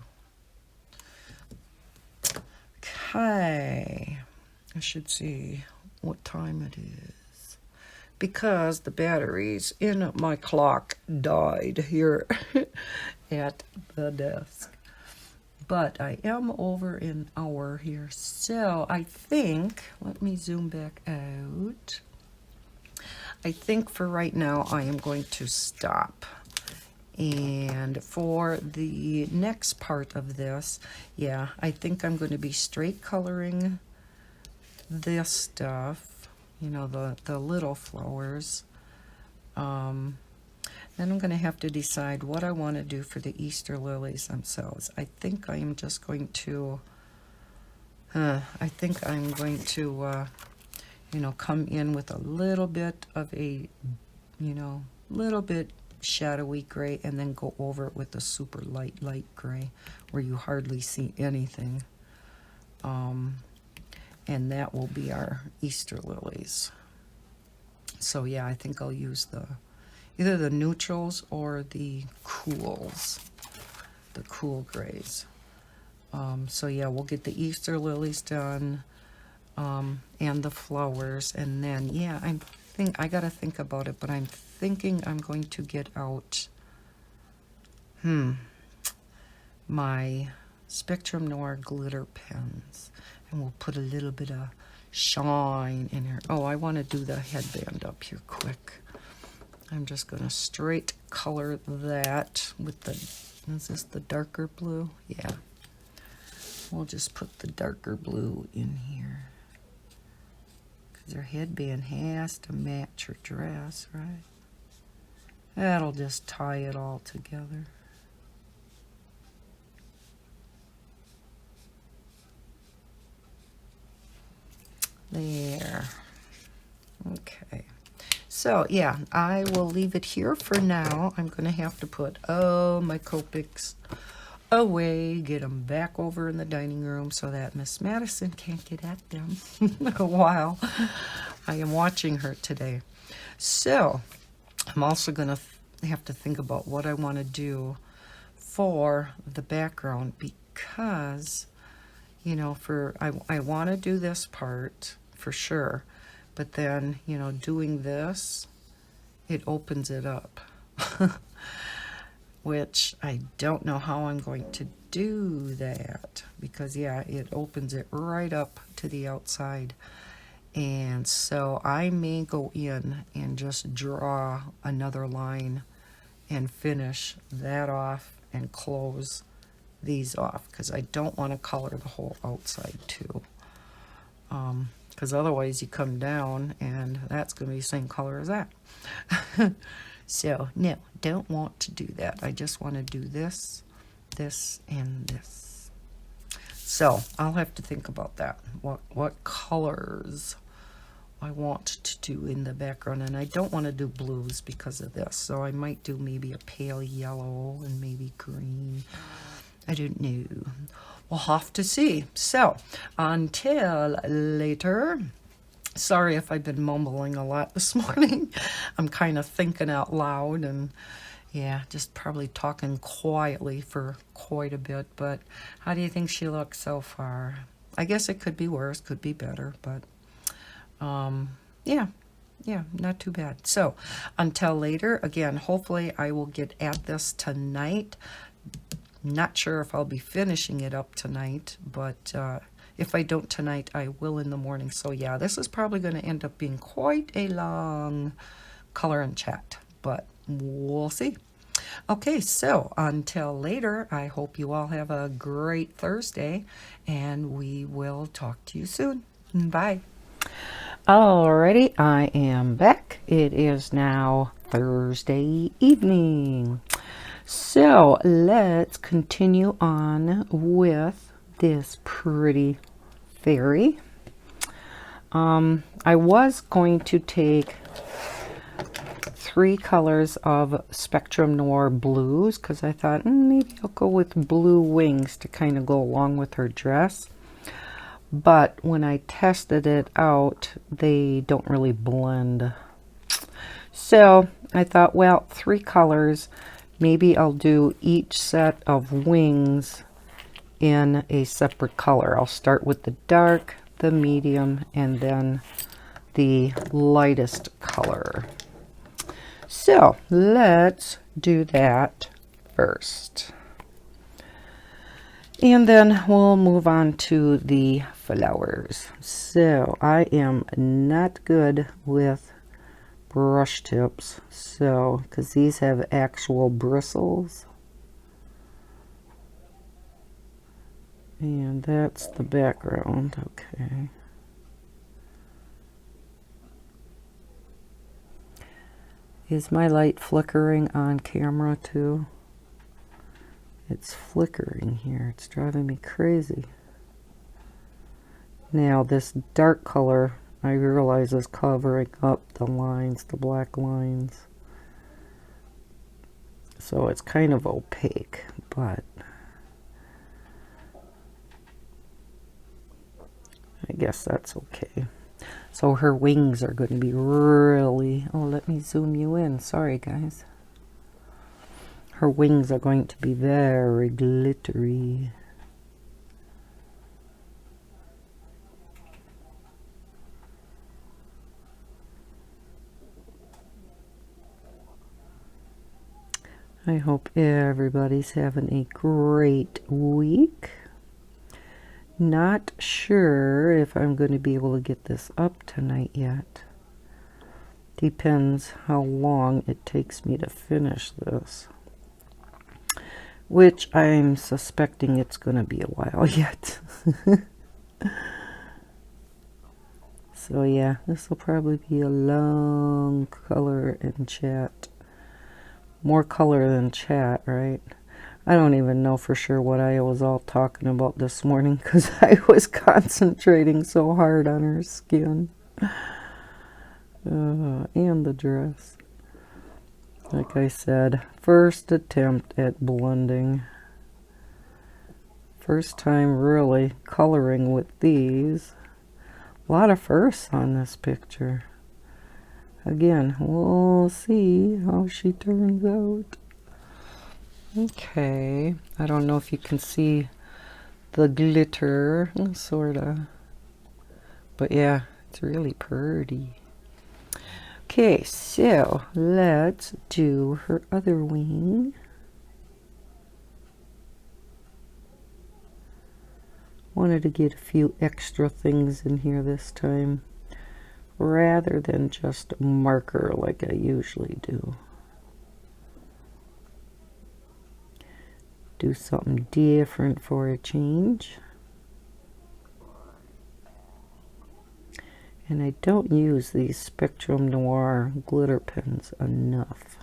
Okay. I should see what time it is, because the batteries in my clock died here at the desk. but I am over an hour here. So I think, let me zoom back out. I think for right now I am going to stop. And for the next part of this, yeah, I think I'm going to be straight coloring this stuff, you know, the little flowers. Then I'm going to have to decide what I want to do for the Easter lilies themselves. I think I am just going to, you know, come in with a little bit of a, you know, little bit shadowy gray, and then go over it with a super light gray where you hardly see anything. And that will be our Easter lilies. So yeah, I think I'll use either the neutrals or the cools, the cool grays. So yeah, we'll get the Easter lilies done, and the flowers, and then yeah, I gotta think about it, but I'm thinking I'm going to get out my Spectrum Noir glitter pens, and we'll put a little bit of shine in here. Oh, I want to do the headband up here quick. I'm just going to straight color that with the, is this the darker blue? Yeah. We'll just put the darker blue in here, because her headband has to match her dress, right? That'll just tie it all together. There. Okay. So, yeah, I will leave it here for now. I'm going to have to put, my Copics away, get them back over in the dining room so that Miss Madison can't get at them while I am watching her today. So, I'm also going to have to think about what I want to do for the background, because, you know, I want to do this part for sure, but then, you know, doing this, it opens it up, which I don't know how I'm going to do that, because yeah, it opens it right up to the outside. And so I may go in and just draw another line and finish that off and close these off, because I don't want to color the whole outside too. Because otherwise you come down and that's going to be the same color as that. So no, don't want to do that. I just want to do this, this, and this. So I'll have to think about that. What colors I want to do in the background, and I don't want to do blues because of this. So I might do maybe a pale yellow and maybe green. I don't know. We'll have to see. So until later. Sorry if I've been mumbling a lot this morning. I'm kind of thinking out loud, and yeah, just probably talking quietly for quite a bit. But how do you think she looks so far? I guess it could be worse, could be better, but yeah, not too bad. So until later, again, hopefully I will get at this tonight. Not sure if I'll be finishing it up tonight, but if I don't tonight, I will in the morning. So yeah, this is probably going to end up being quite a long color and chat, but we'll see. Okay, so until later, I hope you all have a great Thursday, and we will talk to you soon. Bye. Alrighty, I am back. It is now Thursday evening. So let's continue on with this pretty fairy. I was going to take 3 colors of Spectrum Noir blues, because I thought maybe I'll go with blue wings to kind of go along with her dress. But when I tested it out, they don't really blend. So I thought, well, 3 colors. Maybe I'll do each set of wings in a separate color. I'll start with the dark, the medium, and then the lightest color. So let's do that first. And then we'll move on to the flowers. So I am not good with brush tips, so because these have actual bristles. And that's the background. Okay. Is my light flickering on camera too? It's flickering here. It's driving me crazy. Now this dark color, I realize, is covering up the lines, the black lines. So it's kind of opaque, but I guess that's okay. So her wings are going to be really, oh, let me zoom you in. Sorry, guys. Her wings are going to be very glittery. I hope everybody's having a great week. Not sure if I'm going to be able to get this up tonight yet. Depends how long it takes me to finish this. Which I'm suspecting it's going to be a while yet. So yeah, this will probably be a long color and chat. More color than chat, right? I don't even know for sure what I was all talking about this morning because I was concentrating so hard on her skin. And the dress. Like I said, first attempt at blending. First time really coloring with these. A lot of firsts on this picture. Again, we'll see how she turns out. Okay, I don't know if you can see the glitter, sorta. But yeah, it's really pretty. Okay, so let's do her other wing. Wanted to get a few extra things in here this time, rather than just marker like I usually do. Do something different for a change. And I don't use these Spectrum Noir glitter pens enough.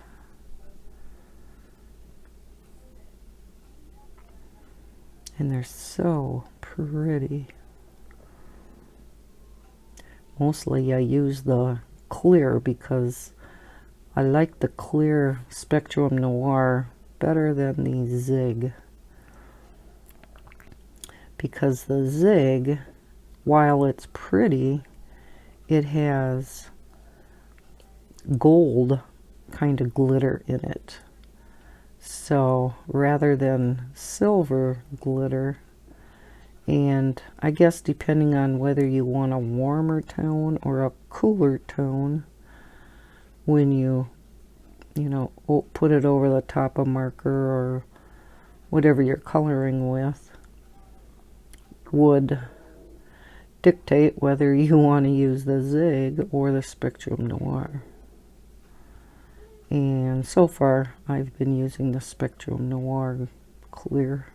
And they're so pretty. Mostly I use the clear because I like the clear Spectrum Noir better than the Zig. Because the Zig, while it's pretty, it has gold kind of glitter in it. So rather than silver glitter, and I guess depending on whether you want a warmer tone or a cooler tone, when you know, put it over the top of marker or whatever you're coloring with, would dictate whether you want to use the Zig or the Spectrum Noir. And so far, I've been using the Spectrum Noir clear.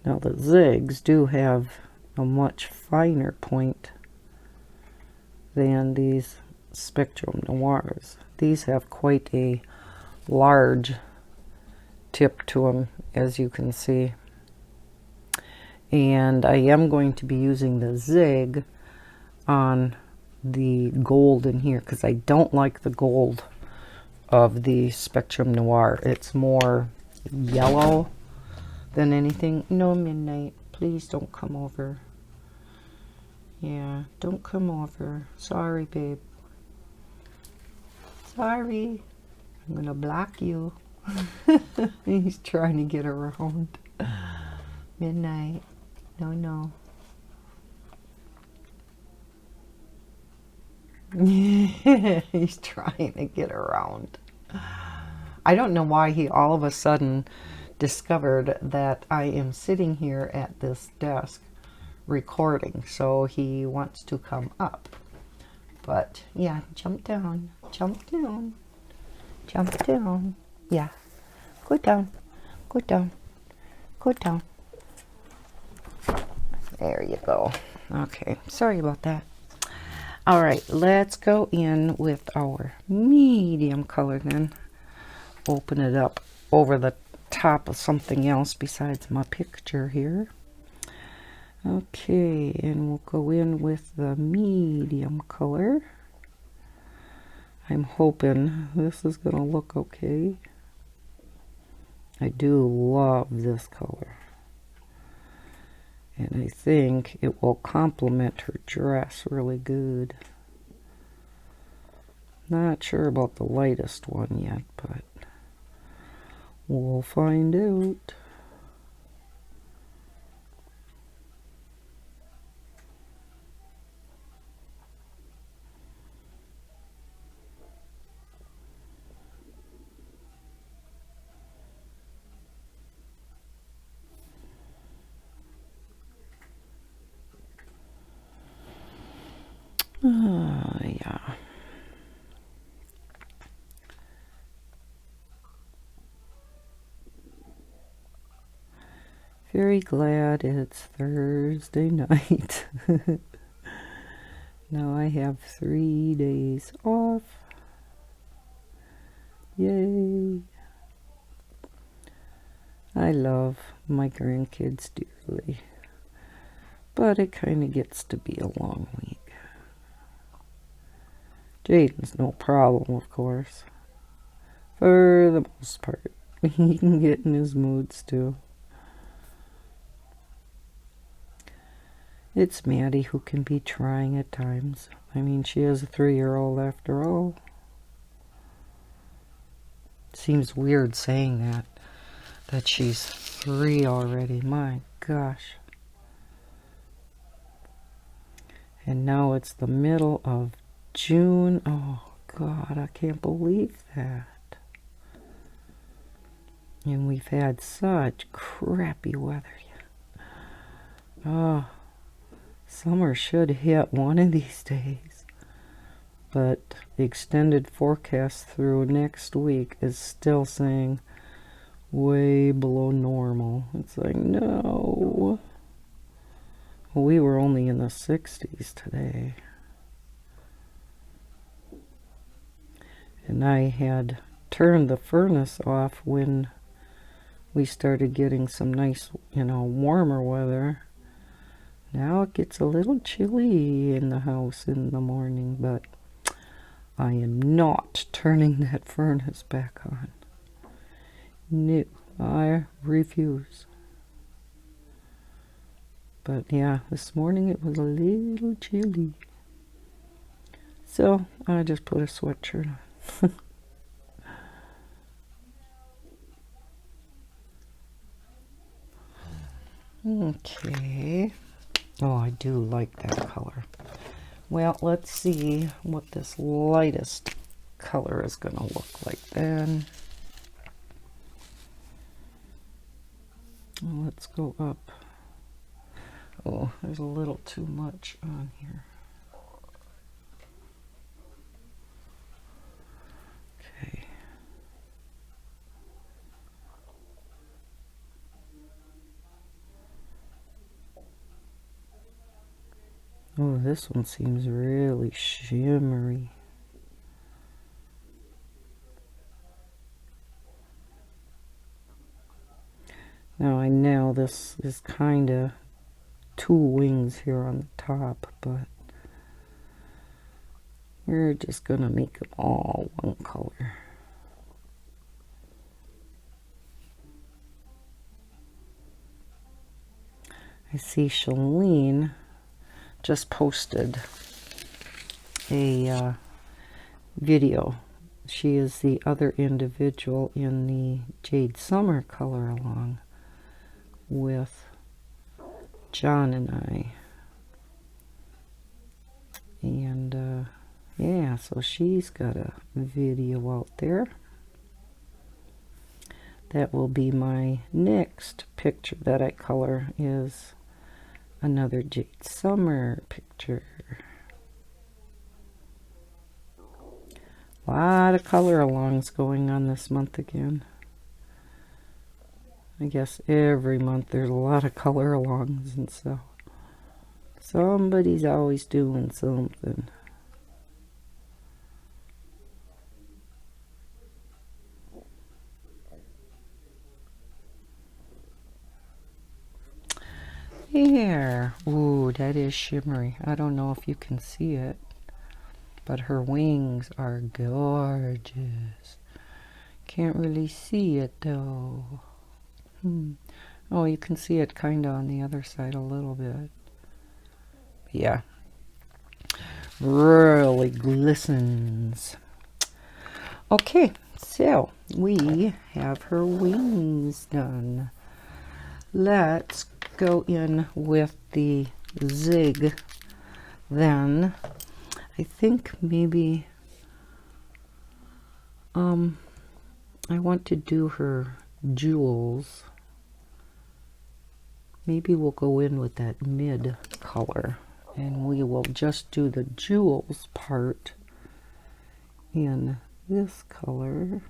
Now the Zigs do have a much finer point than these Spectrum Noirs. These have quite a large tip to them, as you can see. And I am going to be using the Zig on the gold in here because I don't like the gold of the Spectrum Noir. It's more yellow than anything. No, Midnight, please don't come over. Yeah, don't come over. Sorry, babe. Sorry. I'm gonna block you. He's trying to get around. Midnight. No, no. He's trying to get around. I don't know why he all of a sudden discovered that I am sitting here at this desk recording, so he wants to come up. But yeah, jump down, jump down, jump down. Yeah, go down, go down, go down. There you go. Okay, sorry about that. All right, let's go in with our medium color then. Open it up over the top of something else besides my picture here. Okay, and we'll go in with the medium color. I'm hoping this is going to look okay. I do love this color. And I think it will complement her dress really good. Not sure about the lightest one yet, but we'll find out. Yeah. Very glad it's Thursday night. Now I have 3 days off. Yay. I love my grandkids dearly, but it kind of gets to be a long week. Jaden's no problem, of course. For the most part. He can get in his moods too. It's Maddie who can be trying at times. I mean, she is a 3-year-old after all. Seems weird saying that she's 3 already. My gosh. And now it's the middle of June. Oh, God, I can't believe that. And we've had such crappy weather. Oh, summer should hit one of these days. But the extended forecast through next week is still saying way below normal. It's like, no. We were only in the 60s today. And I had turned the furnace off when we started getting some nice, warmer weather. Now it gets a little chilly in the house in the morning, but I am not turning that furnace back on. No, I refuse. But yeah, this morning it was a little chilly. So I just put a sweatshirt on. Okay. Oh, I do like that color. Well, let's see what this lightest color is going to look like then. Let's go up. Oh, there's a little too much on here. Okay. Oh, this one seems really shimmery. Now I know this is kind of 2 wings here on the top, but we're just going to make them all one color. I see Shalene just posted a video. She is the other individual in the Jade Summer color along with John and I. And yeah, so she's got a video out there. That will be my next picture that I color, is another Jade Summer picture. A lot of color alongs going on this month again. I guess every month there's a lot of color alongs, and so somebody's always doing something. There. Ooh, that is shimmery. I don't know if you can see it, but her wings are gorgeous. Can't really see it though. Oh, you can see it kind of on the other side a little bit. Yeah. Really glistens. Okay, so we have her wings done. Let's go in with the zig then. I think maybe I want to do her jewels. Maybe we'll go in with that mid color, and we will just do the jewels part in this color.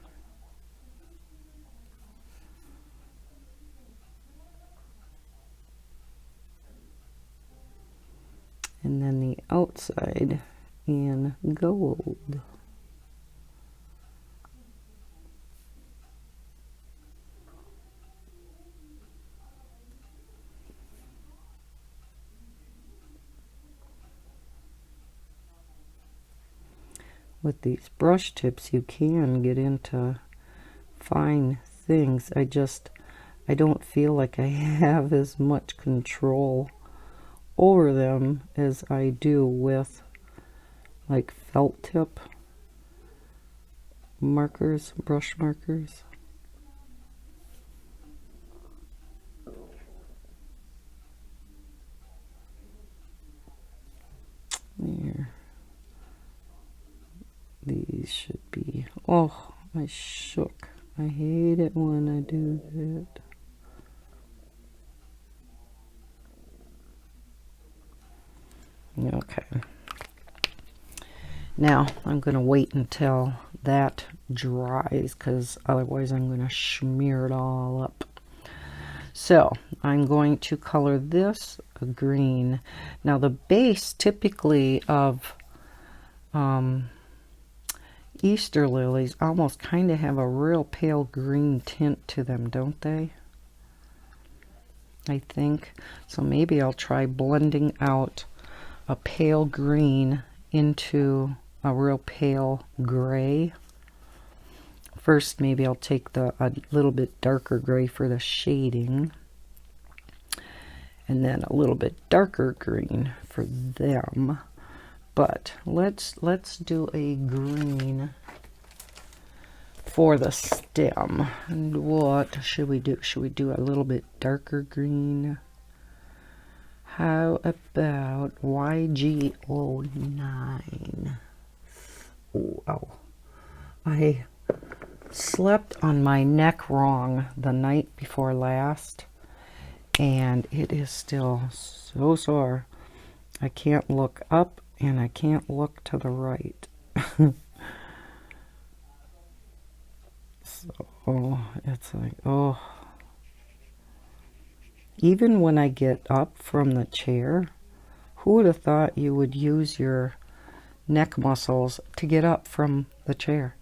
And then the outside in gold. With these brush tips you can get into fine things. I don't feel like I have as much control over them as I do with like felt tip markers, brush markers. There. These should be, oh, I shook. I hate it when I do that. Okay. Now I'm going to wait until that dries, because otherwise I'm going to smear it all up. So I'm going to color this a green. Now the base typically of Easter lilies almost kind of have a real pale green tint to them, don't they? I think. So maybe I'll try blending out a pale green into a real pale gray. First, maybe I'll take a little bit darker gray for the shading, and then a little bit darker green for them. But let's do a green for the stem. And what should we do? Should we do a little bit darker green? How about YG09? Oh, I slept on my neck wrong the night before last, and it is still so sore. I can't look up and I can't look to the right. So it's like, oh. Even when I get up from the chair, who would have thought you would use your neck muscles to get up from the chair?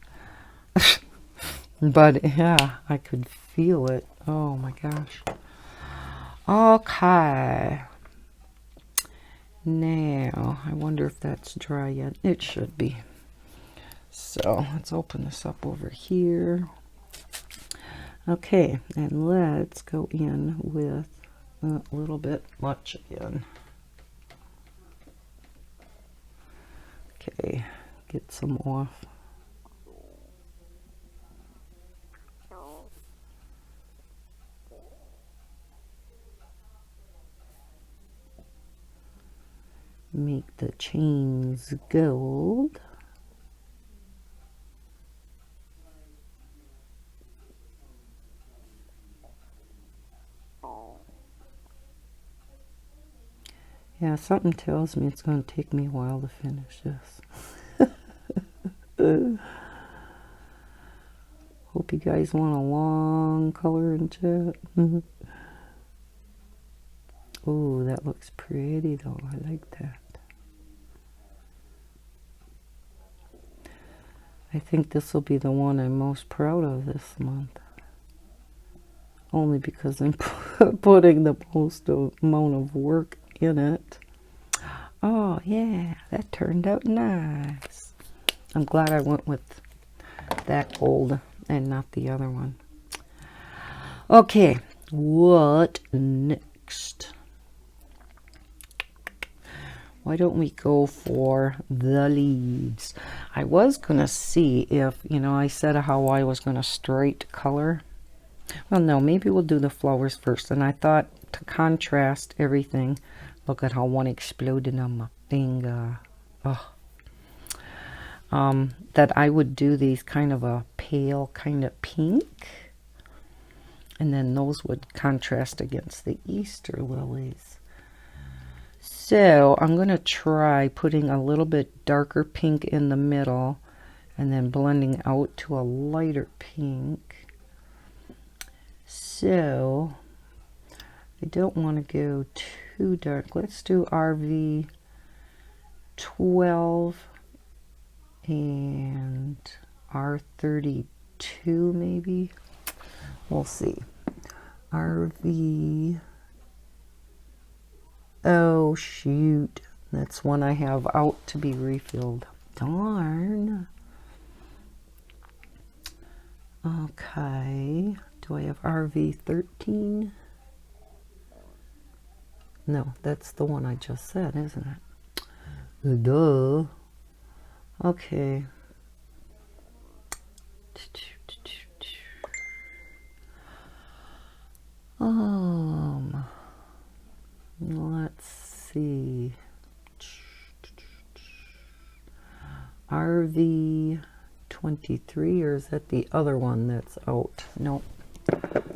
But yeah, I could feel it. Oh my gosh. Okay. Now, I wonder if that's dry yet. It should be. So let's open this up over here. Okay, and let's go in with a little bit much again. Okay, get some off. Make the chains gold. Yeah, something tells me it's going to take me a while to finish this. Hope you guys want a long color in chat. Oh, that looks pretty though. I like that. I think this will be the one I'm most proud of this month. Only because I'm putting the most amount of work in it. Oh yeah, that turned out nice. I'm glad I went with that gold and not the other one. Okay, what next? Why don't we go for the leaves? I was going to see if, I said how I was going to straight color. Well, no, maybe we'll do the flowers first. And I thought to contrast everything, look at how one exploded on my finger. Oh. That I would do these kind of a pale kind of pink. And then those would contrast against the Easter lilies. So I'm going to try putting a little bit darker pink in the middle and then blending out to a lighter pink. So I don't want to go too dark. Let's do RV 12 and R32 maybe. We'll see. RV. Oh, shoot. That's one I have out to be refilled. Darn. Okay. Do I have RV 13? No, that's the one I just said, isn't it? Duh. Okay. Let's see. RV 23, or is that the other one that's out? Nope.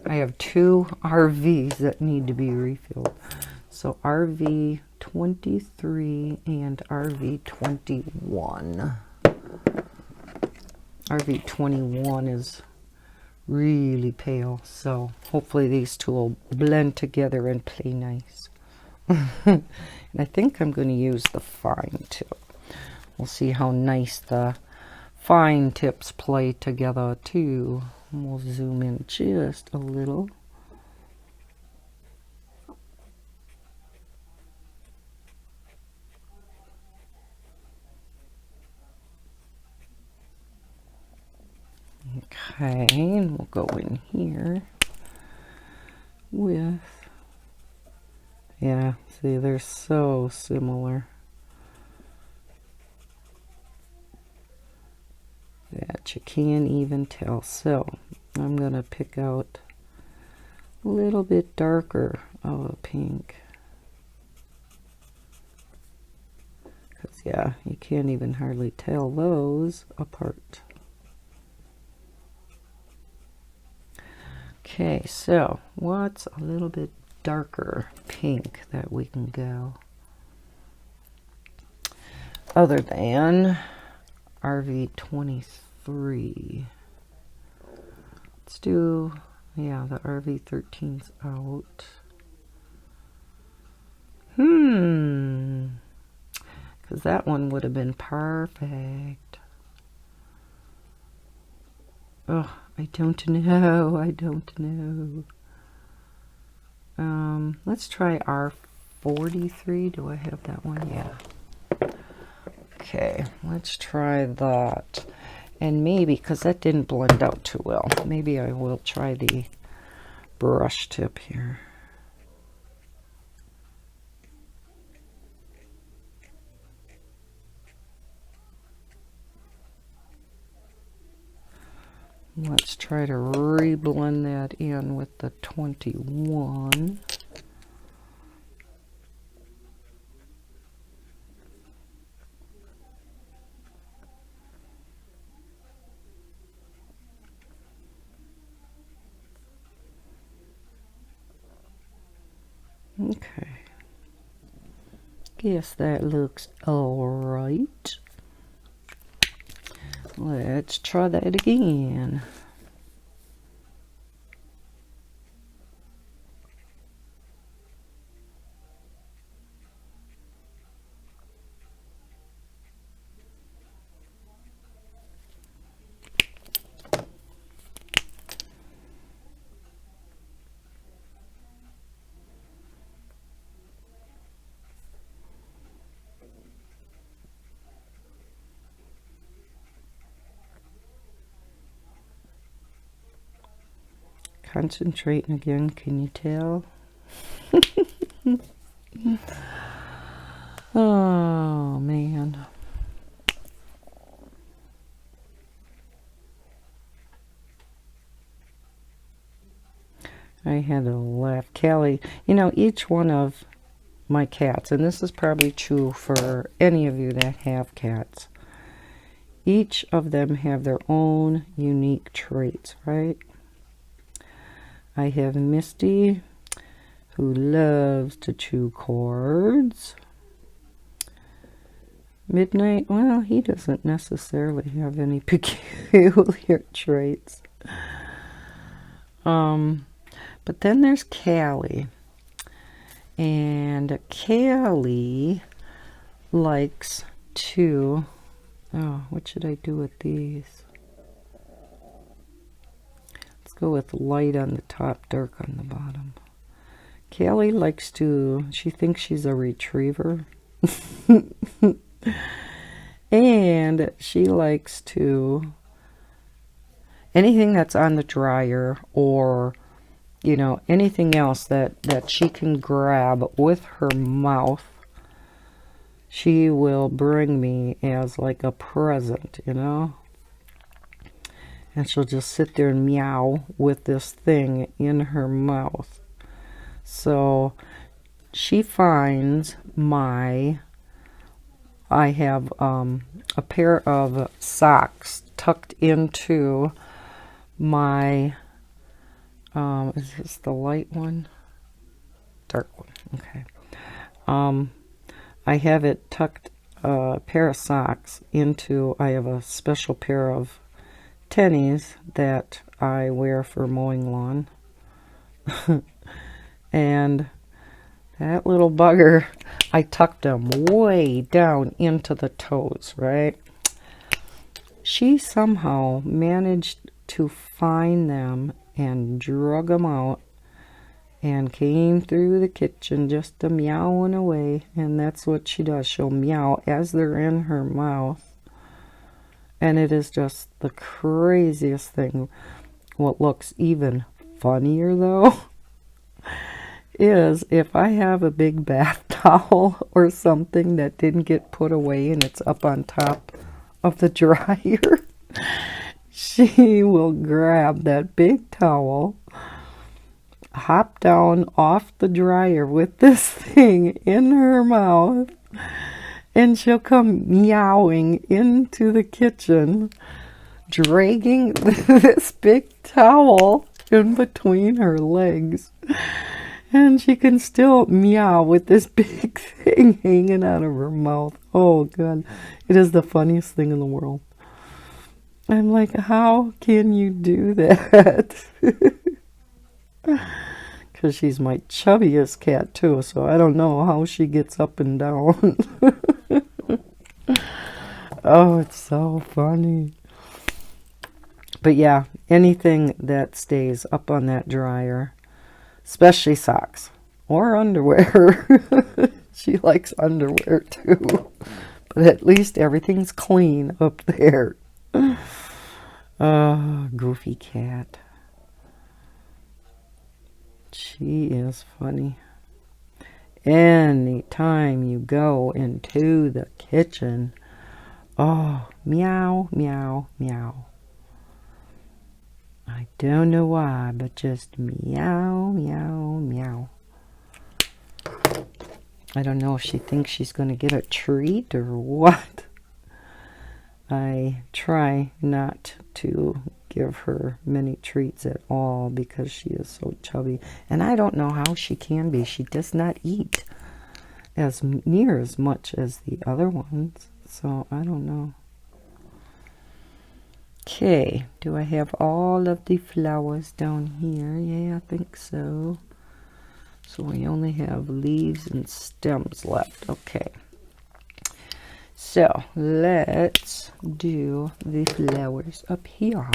I have two RVs that need to be refilled. So RV 23 and RV 21. RV 21 is really pale, so hopefully these two will blend together and play nice. And I think I'm going to use the fine tip. We'll see how nice the fine tips play together too. We'll zoom in just a little. Okay, and we'll go in here with, yeah, see, they're so similar that you can't even tell. So I'm going to pick out a little bit darker of a pink. Because, yeah, you can't even hardly tell those apart. Okay, so what's a little bit darker pink that we can go? Other than RV 23. Let's do, yeah, the RV 13's out. Because that one would have been perfect. Oh, I don't know. I don't know. Let's try R43. Do I have that one? Yeah. Okay, let's try that. And maybe, because that didn't blend out too well, maybe I will try the brush tip here. Let's try to re-blend that in with the 21. Okay. Guess that looks alright. Let's try that again. Concentrating again, can you tell? Oh, man. I had to laugh. Callie, you know, each one of my cats, and this is probably true for any of you that have cats, each of them have their own unique traits, right? I have Misty, who loves to chew cords. Midnight, well, he doesn't necessarily have any peculiar traits. But then there's Callie. And Callie likes to, oh, what should I do with these? Let's go with light on the top, dark on the bottom. Callie likes to, she thinks she's a retriever. And she likes to, anything that's on the dryer or, you know, anything else that she can grab with her mouth, she will bring me as like a present, you know. And she'll just sit there and meow with this thing in her mouth. So she finds my, I have a pair of socks tucked into my, is this the light one? Dark one, okay. I have it tucked, a pair of socks into, I have a special pair of tennies that I wear for mowing lawn. And that little bugger, I tucked them way down into the toes, right? She somehow managed to find them and drug them out and came through the kitchen just a meowing away. And that's what she does. She'll meow as they're in her mouth. And it is just the craziest thing. What looks even funnier, though, is if I have a big bath towel or something that didn't get put away and it's up on top of the dryer, she will grab that big towel, hop down off the dryer with this thing in her mouth, and she'll come meowing into the kitchen, dragging this big towel in between her legs. And she can still meow with this big thing hanging out of her mouth. Oh, God. It is the funniest thing in the world. I'm like, how can you do that? Because she's my chubbiest cat, too. So I don't know how she gets up and down. Oh, it's so funny. But yeah, anything that stays up on that dryer, especially socks or underwear. She likes underwear too. But at least everything's clean up there. Goofy cat. She is funny. Anytime you go into the kitchen, oh, meow, meow, meow. I don't know why, but just meow, meow, meow. I don't know if she thinks she's going to get a treat or what. I try not to give her many treats at all because she is so chubby. And I don't know how she can be. She does not eat. as near as much as the other ones, so I don't know. Okay, do I have all of the flowers down here? Yeah, I think so. So we only have leaves and stems left. Okay. So let's do the flowers up here.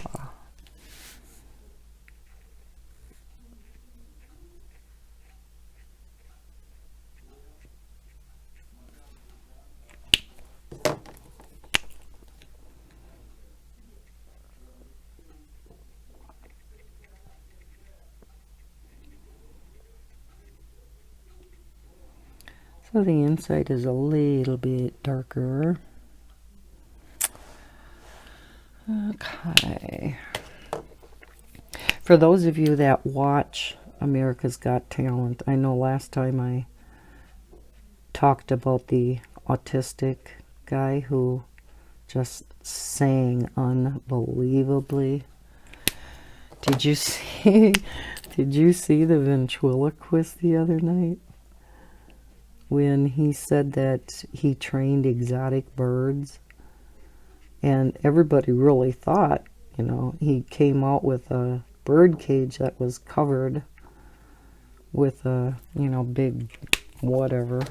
So the inside is a little bit darker. Okay. For those of you that watch America's Got Talent, I know last time I talked about the autistic guy who just sang unbelievably. Did you see the ventriloquist the other night? When he said that he trained exotic birds, and everybody really thought, you know, he came out with a bird cage that was covered with a, you know, big whatever,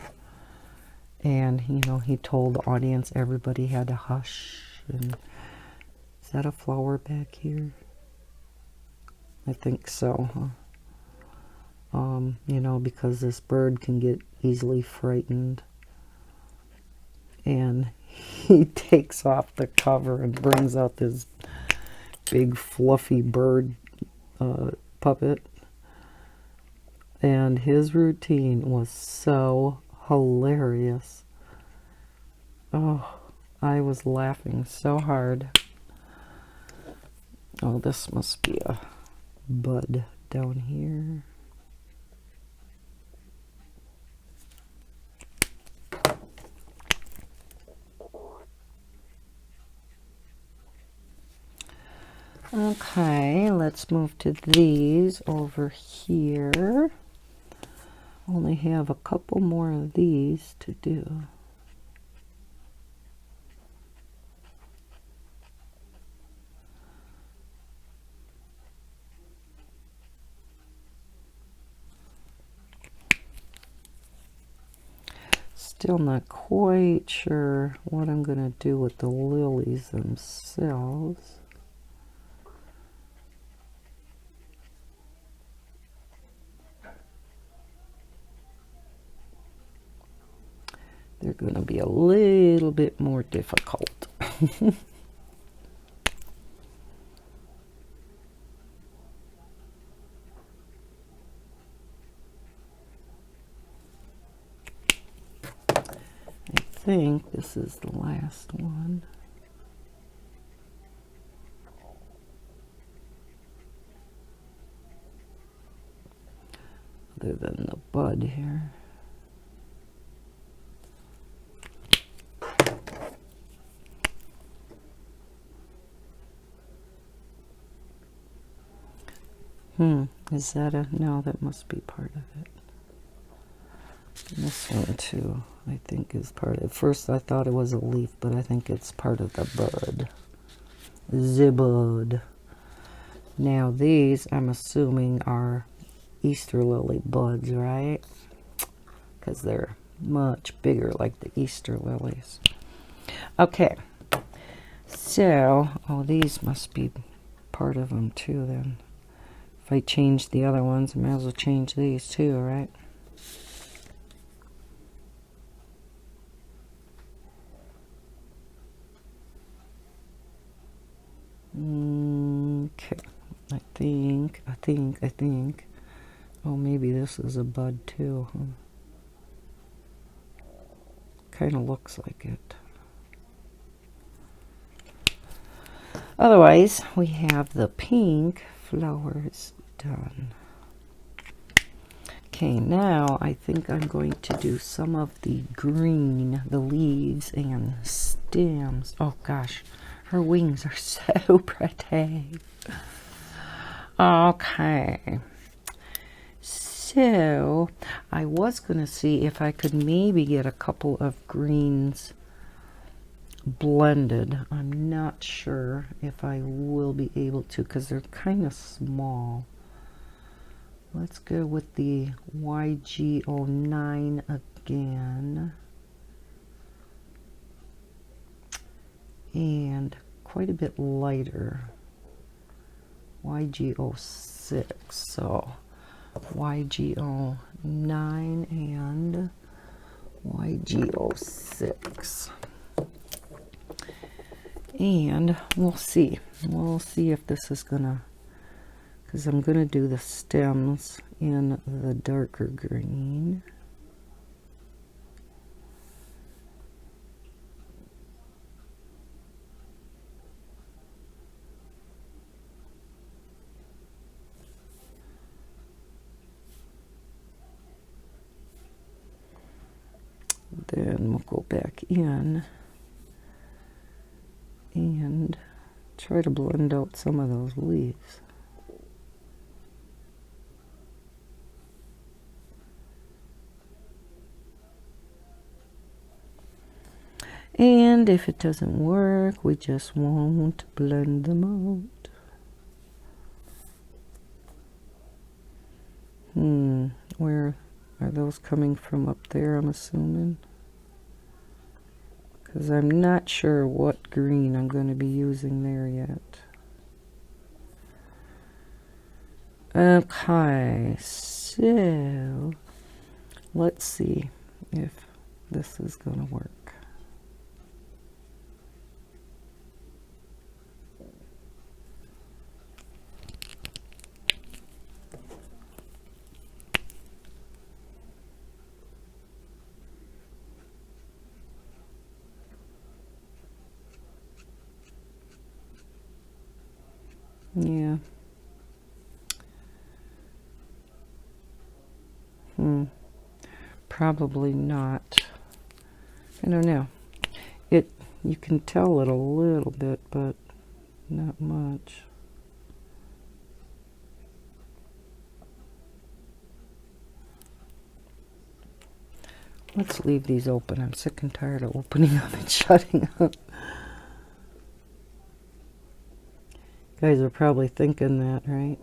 and, you know, he told the audience everybody had to hush. And is that a flower back here? I think so, huh? You know, because this bird can get easily frightened. And he takes off the cover and brings out this big fluffy bird puppet. And his routine was so hilarious. Oh, I was laughing so hard. Oh, this must be a bud down here. Okay, let's move to these over here. Only have a couple more of these to do. Still not quite sure what I'm going to do with the lilies themselves. They're going to be a little bit more difficult. I think this is the last one. Other than the bud here. Is that a... No, that must be part of it. This one too, I think, is part of it. First I thought it was a leaf, but I think it's part of the bud. The bud. Now these, I'm assuming, are Easter lily buds, right? Because they're much bigger, like the Easter lilies. Okay. So, oh, these must be part of them too then. If I change the other ones, I might as well change these too, right? Okay. I think. Oh, maybe this is a bud too, huh? Kind of looks like it. Otherwise, we have the pink flowers done. Okay, now I think I'm going to do some of the green, the leaves and stems. Oh gosh, her wings are so pretty. Okay, so So I was going to see if I could maybe get a couple of greens blended. I'm not sure if I will be able to because they're kind of small. Let's go with the YG09 again. And quite a bit lighter. YG06. So YG09 and YG06. And we'll see. We'll see if this is gonna, because I'm gonna do the stems in the darker green. Then we'll go back in and try to blend out some of those leaves. And if it doesn't work, we just won't blend them out. Where are those coming from? Up there, I'm assuming. Because I'm not sure what green I'm going to be using there yet. Okay, so let's see if this is going to work. Yeah. Probably not. I don't know. You can tell it a little bit, but not much. Let's leave these open. I'm sick and tired of opening them and shutting up. You guys are probably thinking that, right?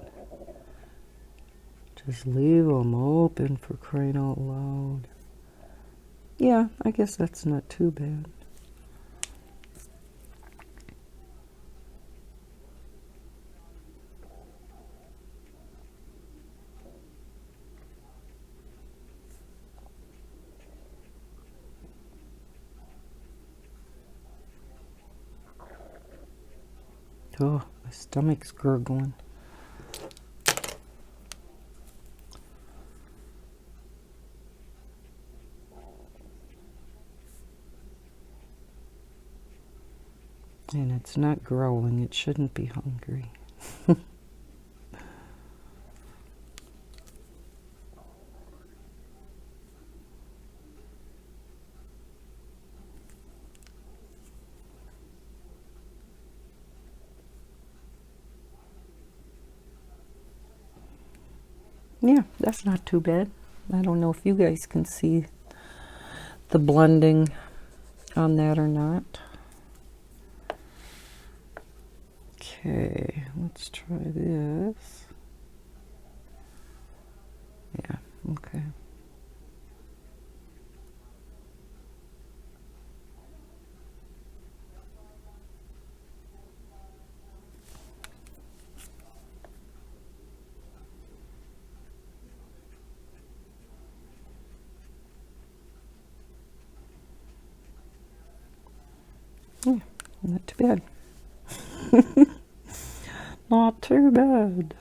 Just leave them open, for crying out loud. Yeah, I guess that's not too bad. Oh, my stomach's gurgling. And it's not growling. It shouldn't be hungry. Yeah, that's not too bad. I don't know if you guys can see the blending on that or not. Okay, let's try this. Yeah, okay. Yeah, not too bad. Not too bad.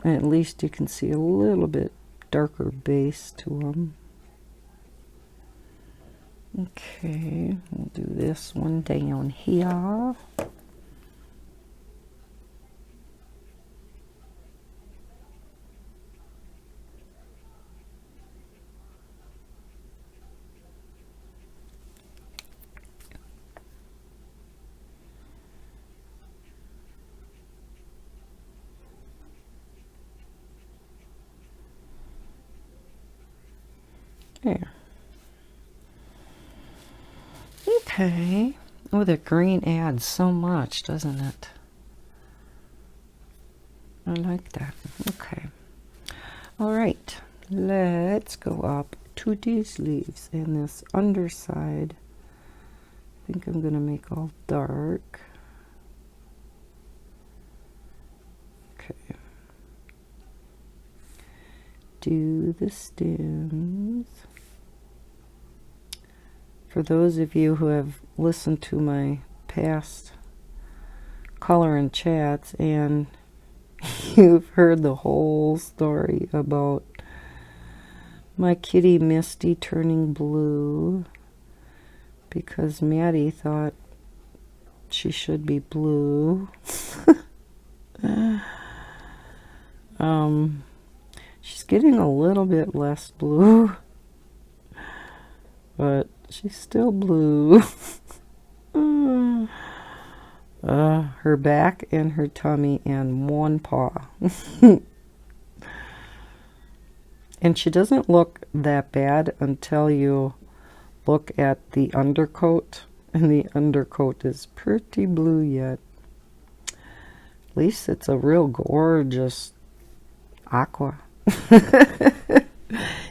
At least you can see a little bit darker base to them. Okay, we'll do this one down here. There. Okay. Oh, the green adds so much, doesn't it? I like that. Okay. All right. Let's go up to these leaves and this underside. I think I'm going to make all dark. Okay. Do the stems. For those of you who have listened to my past color and chats and you've heard the whole story about my kitty Misty turning blue because Maddie thought she should be blue. She's getting a little bit less blue, but she's still blue. Her back and her tummy and one paw. And she doesn't look that bad until you look at the undercoat, and the undercoat is pretty blue yet. At least it's a real gorgeous aqua.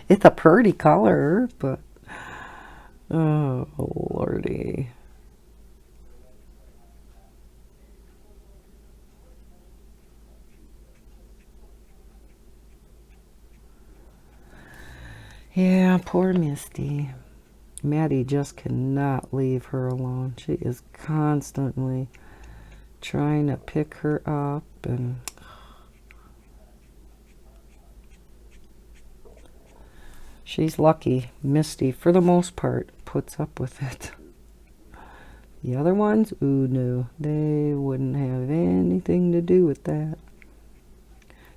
It's a pretty color, but oh lordy. Yeah, poor Misty. Maddie just cannot leave her alone. She is constantly trying to pick her up, and she's lucky. Misty, for the most part, puts up with it. The other ones, ooh no, they wouldn't have anything to do with that.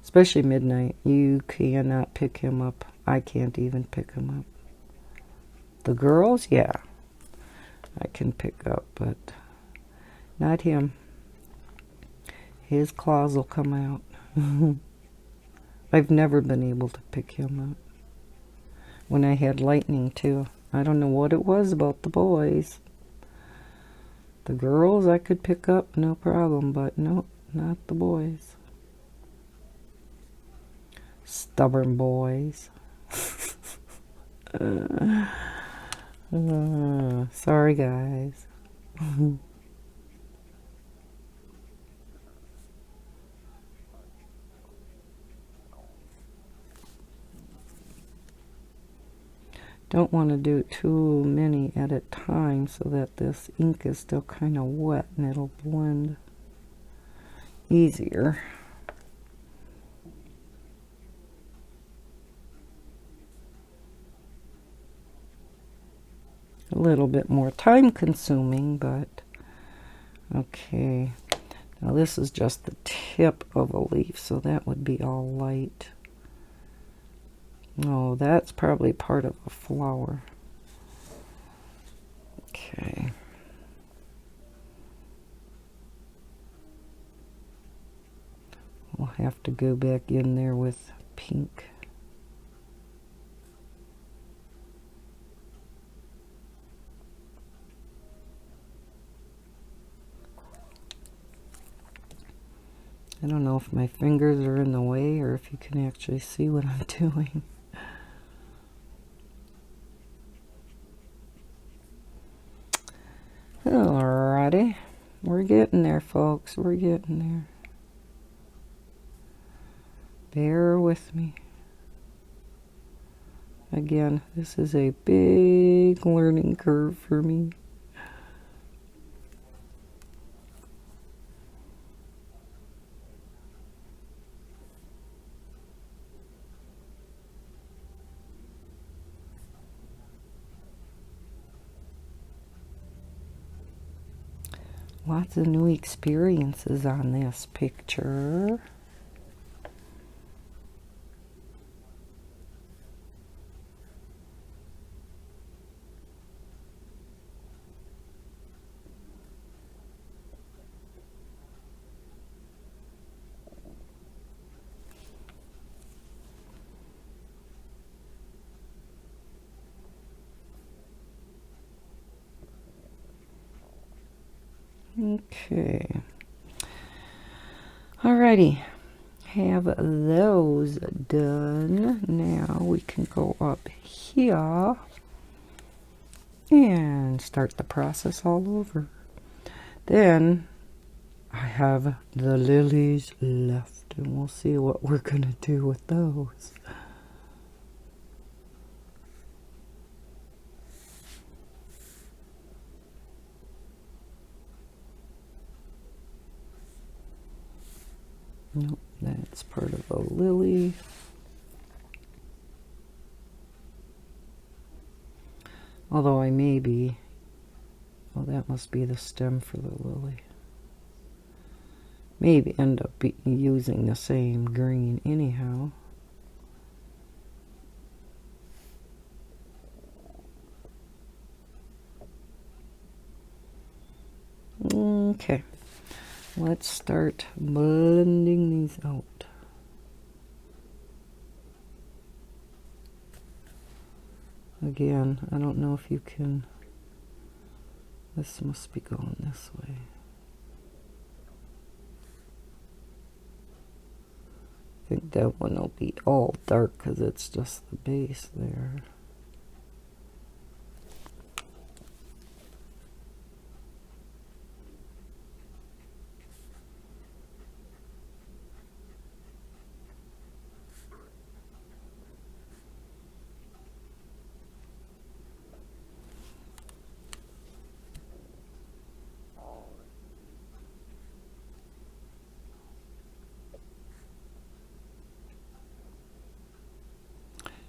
Especially Midnight. You cannot pick him up. I can't even pick him up. The girls, yeah, I can pick up, but not him. His claws will come out. I've never been able to pick him up. When I had Lightning, too. I don't know what it was about the boys. The girls I could pick up, no problem, but no, not the boys. Stubborn boys. Sorry, guys. Don't want to do too many at a time so that this ink is still kind of wet and it'll blend easier. A little bit more time consuming, but okay. Now this is just the tip of a leaf, so that would be all light. Oh, that's probably part of a flower. Okay. We'll have to go back in there with pink. I don't know if my fingers are in the way or if you can actually see what I'm doing. Alrighty. We're getting there, folks. We're getting there. Bear with me. Again, this is a big learning curve for me. Lots of new experiences on this picture. Okay. Alrighty. Have those done. Now we can go up here and start the process all over. Then I have the lilies left, and we'll see what we're gonna do with those. Nope, that's part of a lily. Although I may be, well, that must be the stem for the lily. Maybe end up using the same green anyhow. Okay, let's start blending these out. Again, I don't know if you can, this must be going this way. I think that one will be all dark because it's just the base there.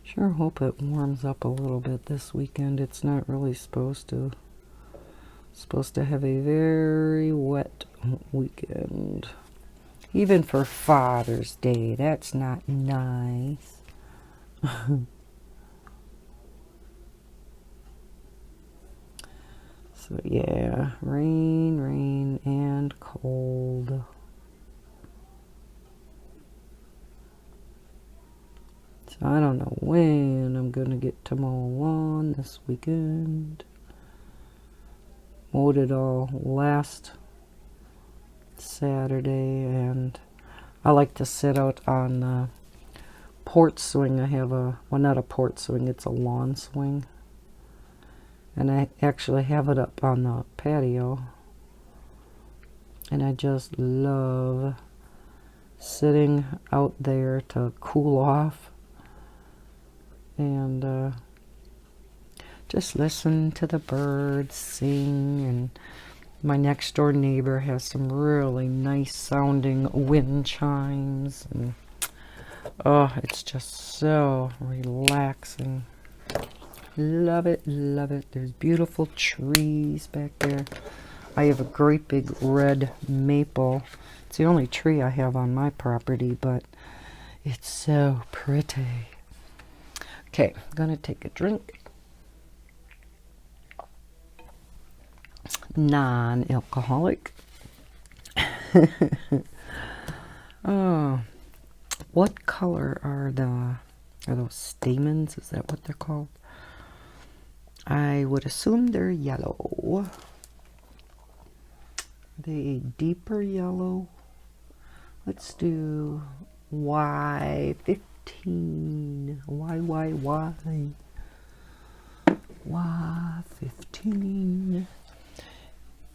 Sure hope it warms up a little bit this weekend. It's not really supposed to. Supposed to have a very wet weekend. Even for Father's Day, that's not nice. So yeah, rain, rain, and cold. So I don't know when I'm gonna get to mow lawn this weekend. Mowed it all last Saturday, and I like to sit out on the porch swing. I have a, well, not a porch swing, it's a lawn swing. And I actually have it up on the patio. And I just love sitting out there to cool off and just listen to the birds sing. And my next door neighbor has some really nice sounding wind chimes, and oh, it's just so relaxing. Love it, love it. There's beautiful trees back there. I have a great big red maple. It's the only tree I have on my property, but it's so pretty. Okay, I'm gonna take a drink. Non-alcoholic. Oh, what color are those stamens? Is that what they're called? I would assume they're yellow. Are they a deeper yellow? Let's do Y15. Y. Y15.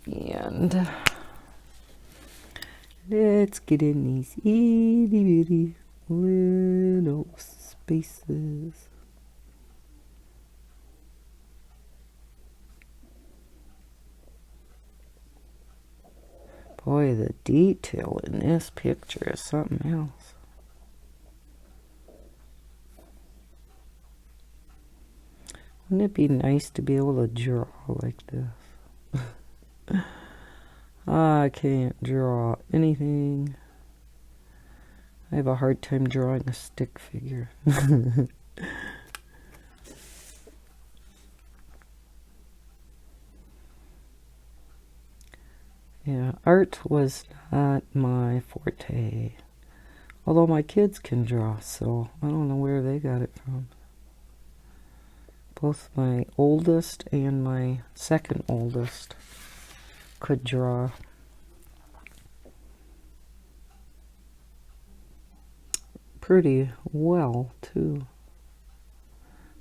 And let's get in these itty bitty little spaces. Boy, the detail in this picture is something else. Wouldn't it be nice to be able to draw like this? I can't draw anything. I have a hard time drawing a stick figure. Yeah, art was not my forte. Although my kids can draw, so I don't know where they got it from. Both my oldest and my second oldest could draw. Pretty well, too.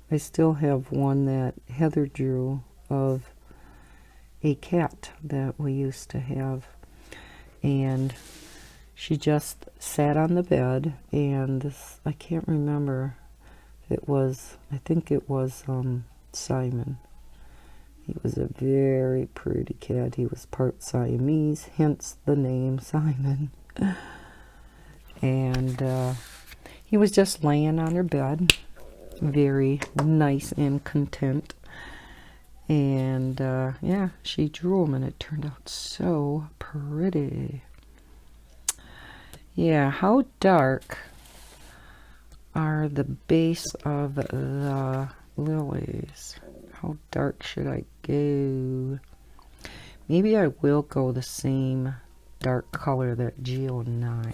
I still have one that Heather drew of a cat that we used to have. And she just sat on the bed, and this, I can't remember. It was, I think it was Simon. He was a very pretty cat. He was part Siamese, hence the name Simon. And he was just laying on her bed, very nice and content. And yeah, she drew him, and it turned out so pretty. Yeah, how dark are the base of the lilies? How dark should I go? Maybe I will go the same dark color that Geo9.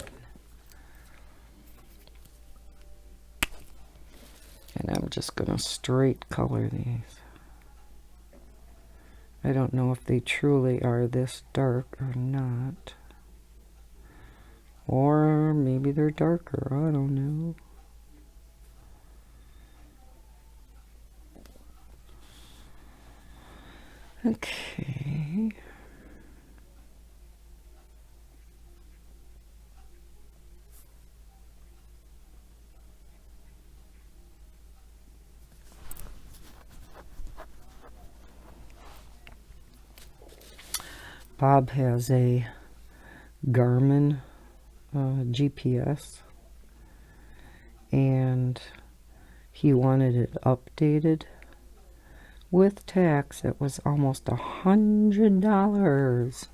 And I'm just going to straight color these. I don't know if they truly are this dark or not. Or maybe they're darker, I don't know. Okay. Bob has a Garmin GPS, and he wanted it updated. With tax, it was almost $100.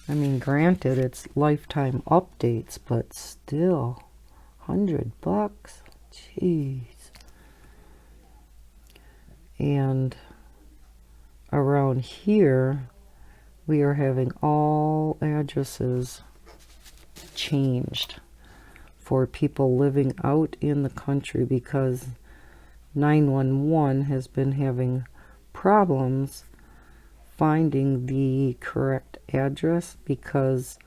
I mean, granted, it's lifetime updates, but still, $100. Jeez. And around here, we are having all addresses changed for people living out in the country because 911 has been having problems finding the correct address, because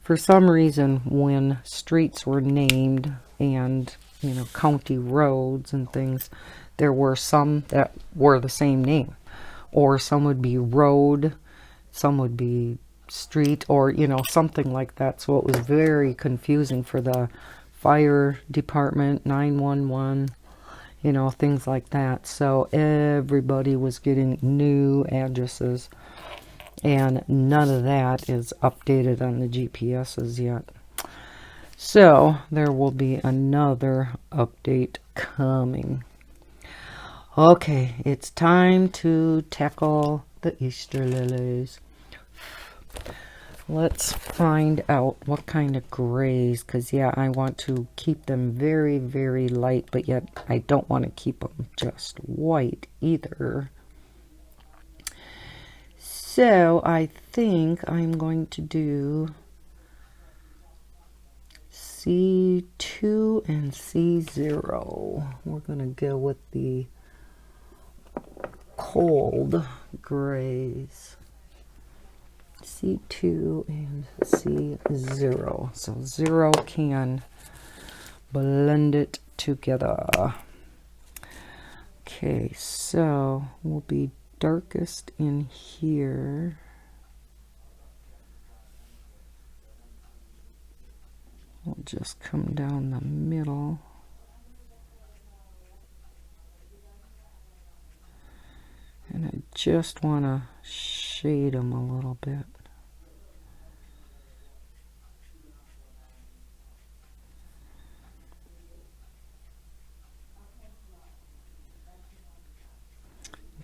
for some reason when streets were named and, you know, county roads and things, there were some that were the same name, or some would be road, some would be street, or, you know, something like that. So it was very confusing for the fire department, 911, you know, things like that. So everybody was getting new addresses, and none of that is updated on the GPSs yet. So there will be another update coming. Okay, it's time to tackle the Easter lilies. Let's find out what kind of grays, because yeah, I want to keep them very, very light, but yet I don't want to keep them just white either. So I think I'm going to do C2 and C0. We're going to go with the cold grays. C2 and C0. So 0 can blend it together. Okay, so we'll be darkest in here. We'll just come down the middle. And I just want to shade them a little bit.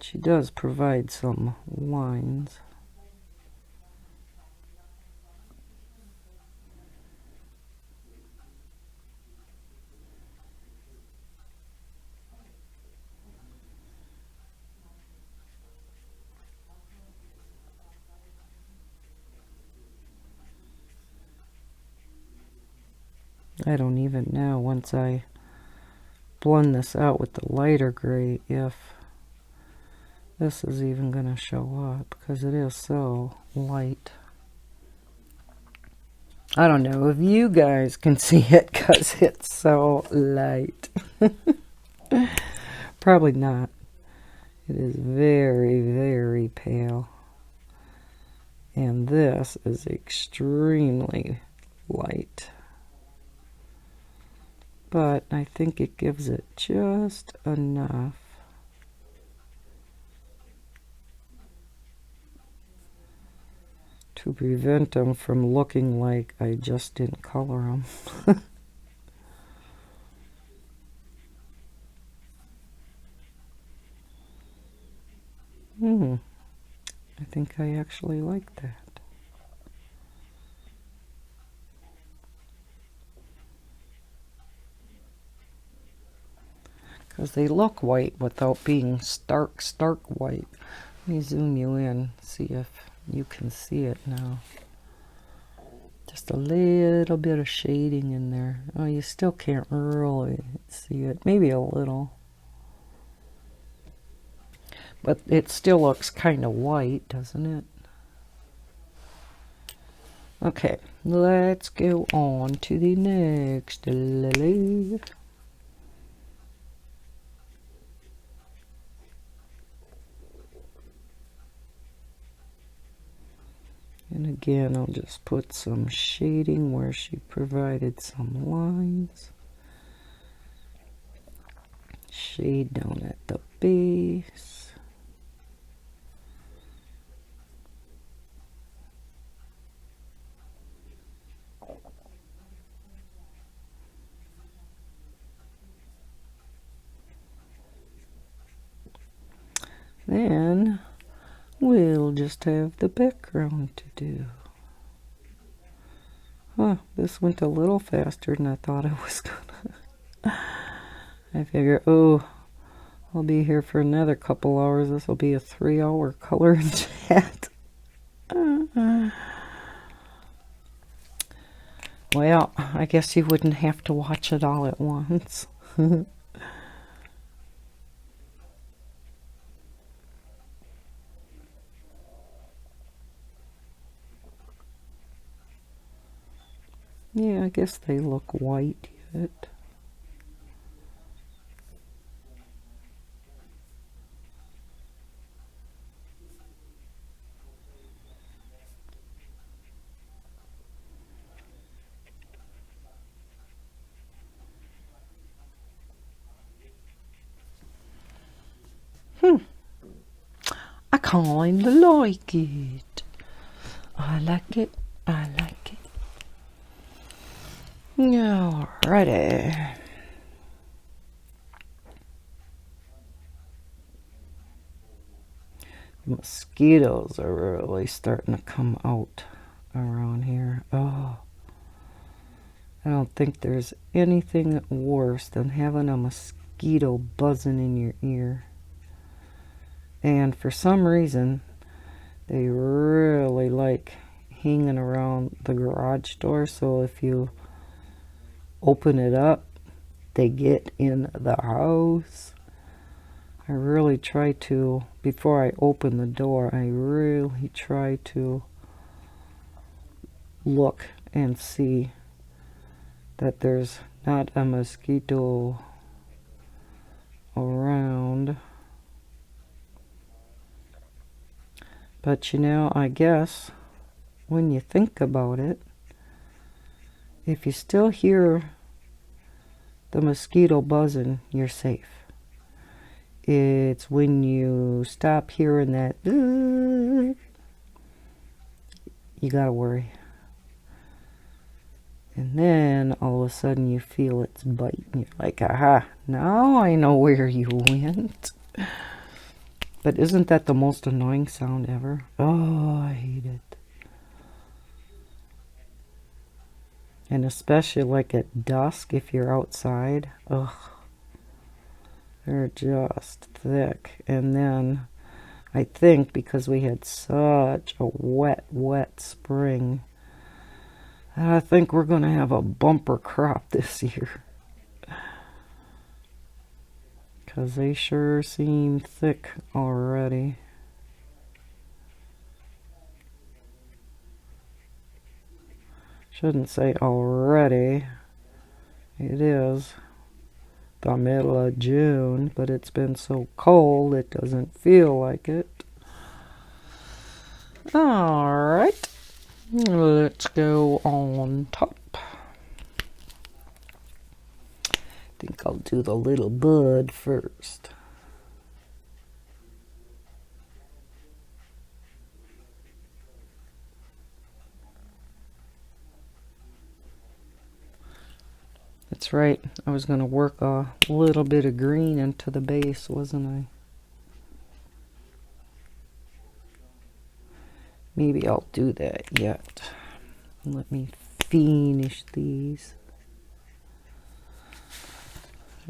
She does provide some lines. I don't even know, once I blend this out with the lighter gray, if this is even going to show up because it is so light. I don't know if you guys can see it because it's so light. Probably not. It is very, very pale. And this is extremely light. But I think it gives it just enough to prevent them from looking like I just didn't color them. I think I actually like that. Because they look white without being stark white. Let me zoom you in, see if you can see it now. Just a little bit of shading in there. Oh, you still can't really see it. Maybe a little. But it still looks kind of white, doesn't it? Okay, let's go on to the next lily. And again, I'll just put some shading where she provided some lines. Shade down at the base. Then we'll just have the background to do. Huh, this went a little faster than I thought it was gonna. I figure, oh, I'll be here for another couple hours. This will be a 3-hour color and chat. Well, I guess you wouldn't have to watch it all at once. Yeah, I guess they look white yet. I kinda like it. I like it. I like it. Alrighty. Mosquitoes are really starting to come out around here. Oh, I don't think there's anything worse than having a mosquito buzzing in your ear. And for some reason, they really like hanging around the garage door. So if you open it up, they get in the house. I really try to, before I open the door, I really try to look and see that there's not a mosquito around. But you know, I guess when you think about it, if you still hear the mosquito buzzing, you're safe. It's when you stop hearing that, you gotta worry. And then all of a sudden you feel its bite, and you're like, aha, now I know where you went. But isn't that the most annoying sound ever? Oh, I hate it. And especially like at dusk if you're outside. Ugh. They're just thick. And then I think because we had such a wet spring, I think we're going to have a bumper crop this year. because they sure seem thick already. Shouldn't say already. It is the middle of June, but it's been so cold it doesn't feel like it. Alright, let's go on top. I think I'll do the little bud first. That's right, I was going to work a little bit of green into the base, wasn't I? Maybe I'll do that yet. Let me finish these.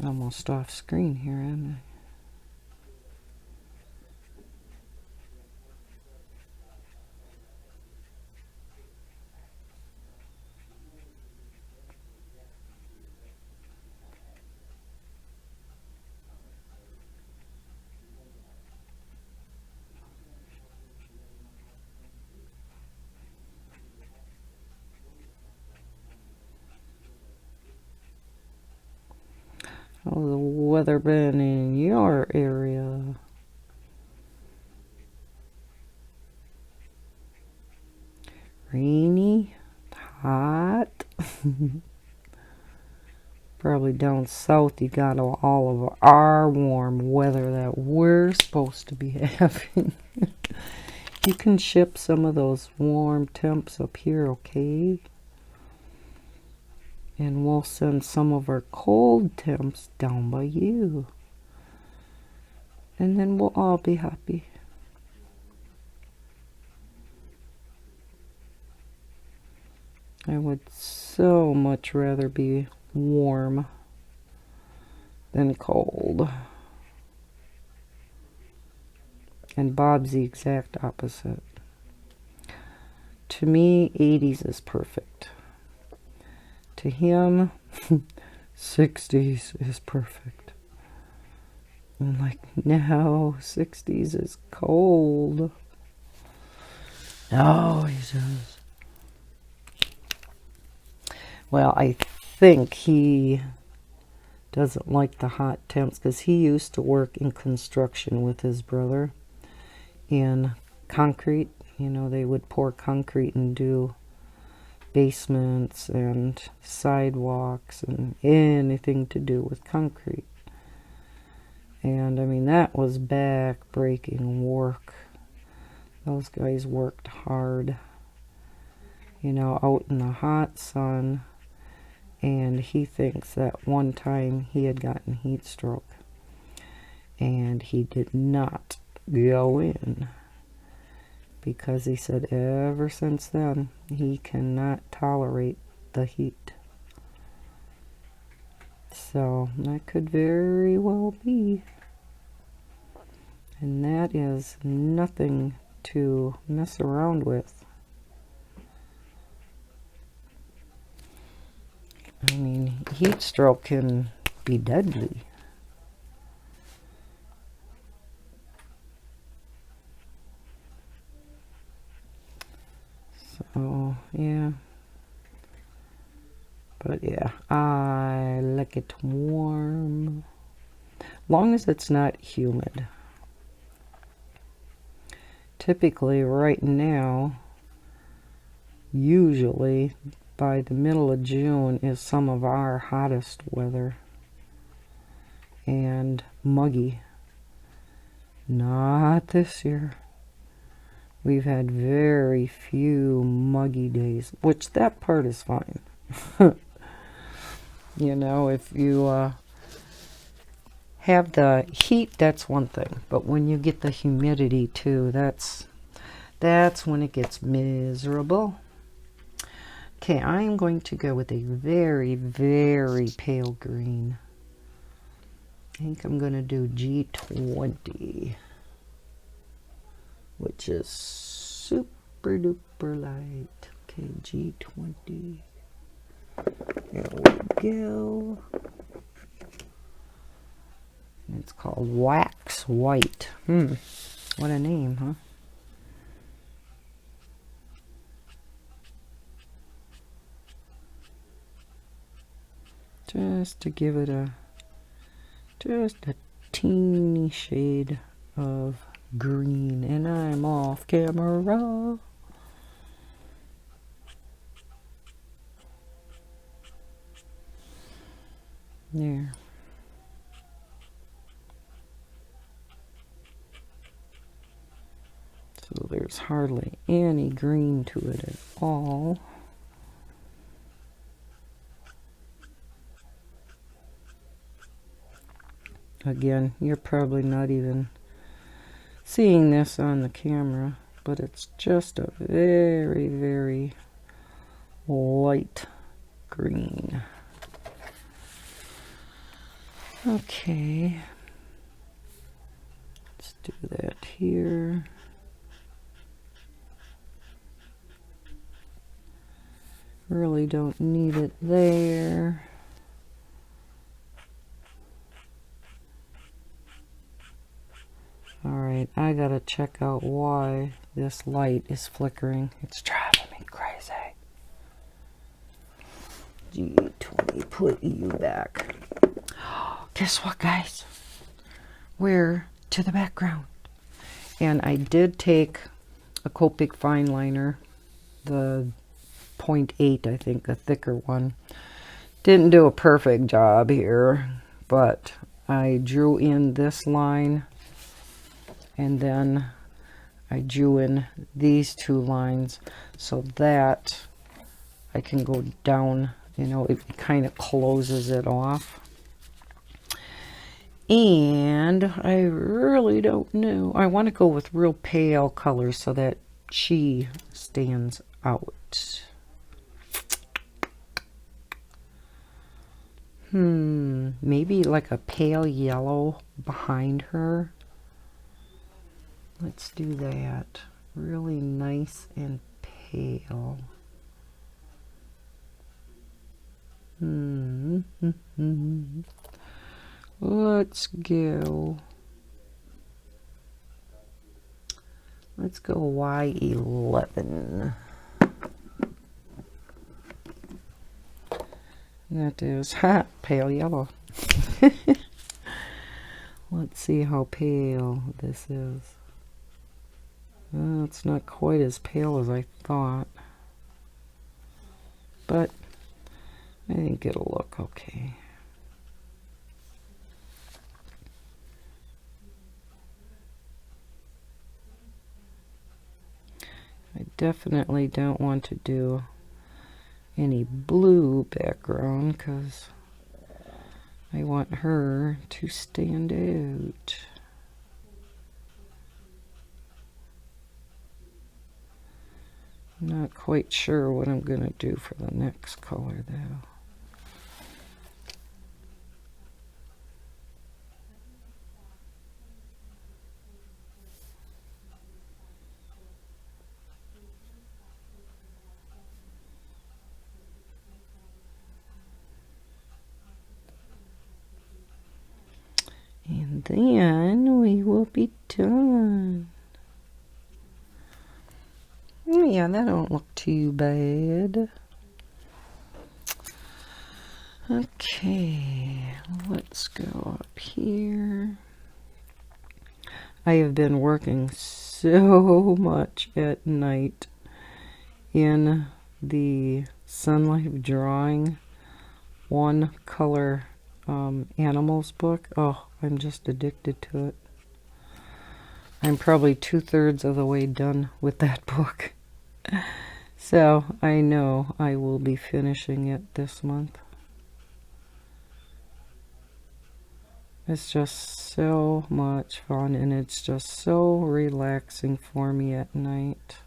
Almost off screen here, am How's the weather been in your area? Rainy? Hot? Probably down south you got all of our warm weather that we're supposed to be having. You can ship some of those warm temps up here, okay? And we'll send some of our cold temps down by you. And then we'll all be happy. I would so much rather be warm than cold. And Bob's the exact opposite. To me, 80s is perfect. To him, 60s is perfect. And like now, 60s is cold. Oh, he says. Well, I think he doesn't like the hot temps because he used to work in construction with his brother in concrete. You know, they would pour concrete and do basements and sidewalks and anything to do with concrete. And I mean, that was back-breaking work. Those guys worked hard, you know, out in the hot sun. And he thinks that one time he had gotten heat stroke. And he did not go in. Because he said ever since then, he cannot tolerate the heat. So, that could very well be. And that is nothing to mess around with. I mean, heat stroke can be deadly. So, yeah. But yeah, I like it warm. Long as it's not humid. Typically, right now, usually by the middle of June is some of our hottest weather. And muggy. Not this year. We've had very few muggy days, which that part is fine. You know, if you have the heat, that's one thing. But when you get the humidity too, that's when it gets miserable. Okay, I'm going to go with a very, very pale green. I think I'm going to do G20, which is super duper light. Okay, G20. There we go. And It's called Wax White. What a name, huh? Just to give it just a teeny shade of green. And I'm off camera. There. So there's hardly any green to it at all. Again, you're probably not even seeing this on the camera, but it's just a very, very light green. Okay, let's do that here. Really don't need it there. Alright, I gotta check out why this light is flickering. It's driving me crazy. Let me put you back. Guess what, guys? We're to the background. And I did take a Copic fine liner, the 0.8, I think, a thicker one. Didn't do a perfect job here, but I drew in this line, and then I drew in these two lines so that I can go down, you know, it kind of closes it off. And I really don't know. I want to go with real pale colors so that she stands out. Maybe like a pale yellow behind her. Let's do that. Really nice and pale. Let's go Y11. That is pale yellow. Let's see how pale this is. It's not quite as pale as I thought, but I think it'll look okay. I definitely don't want to do any blue background because I want her to stand out. Not quite sure what I'm going to do for the next color though. And then we will be done. Yeah, that don't look too bad. Okay, let's go up here. I have been working so much at night in the Sun Life Drawing one color animals book. Oh, I'm just addicted to it. I'm probably 2/3 of the way done with that book. So I know I will be finishing it this month. It's just so much fun, and it's just so relaxing for me at night.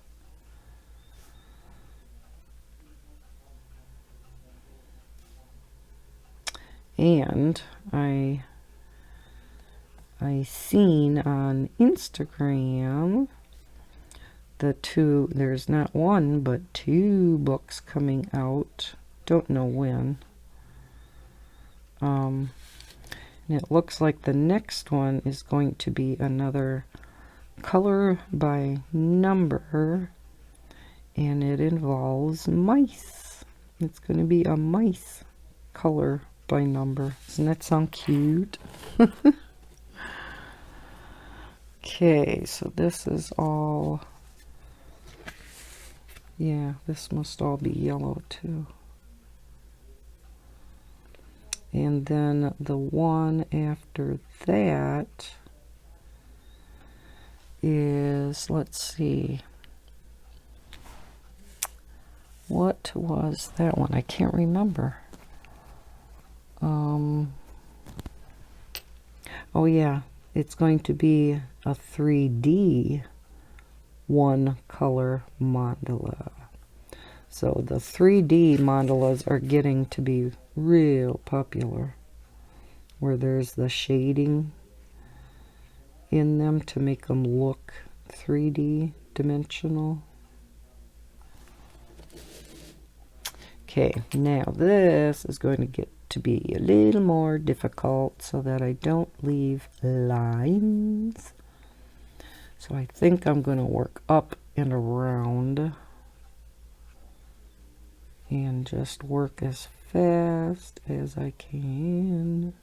And I seen on Instagram there's not one but 2 books coming out. Don't know when. And it looks like the next one is going to be another color by number, and it involves mice. It's going to be a mice color by number. Doesn't that sound cute? Okay, so this is all, yeah, this must all be yellow too. And then the one after that is, let's see, what was that one? I can't remember. Oh yeah, it's going to be a 3D one color mandala. So the 3D mandalas are getting to be real popular, where there's the shading in them to make them look 3D dimensional. Okay, now this is going to get to be a little more difficult so that I don't leave lines. So I think I'm going to work up and around and just work as fast as I can.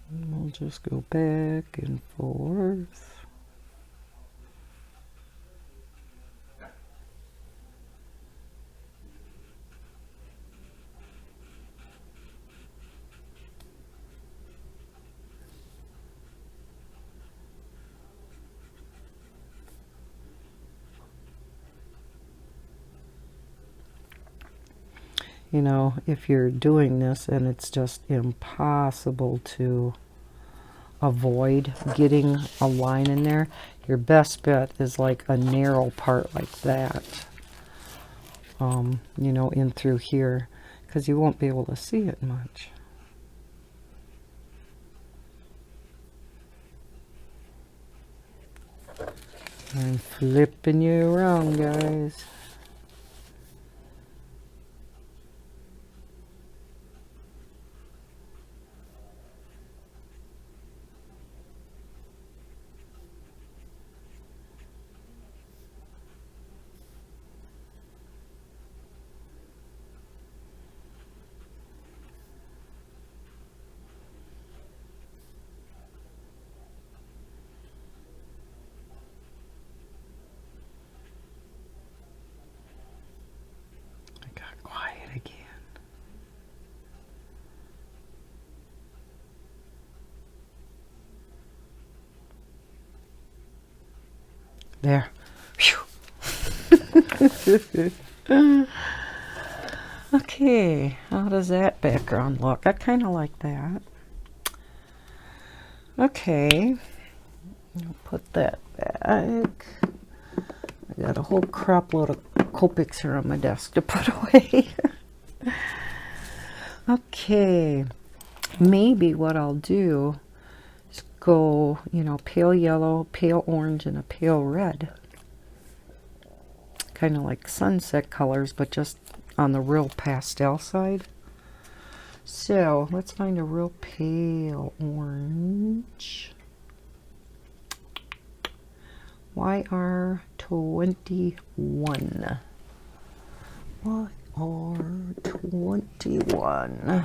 And we'll just go back and forth. You know, if you're doing this and it's just impossible to avoid getting a line in there, your best bet is like a narrow part like that, you know, in through here, because you won't be able to see it much. I'm flipping you around, guys. There. Okay, how does that background look? I kind of like that. Okay, I'll put that back. I got a whole crap load of Copics here on my desk to put away. Okay, maybe what I'll do is go, you know, pale yellow, pale orange, and a pale red. Kind of like sunset colors, but just on the real pastel side. So let's find a real pale orange. YR21. YR21.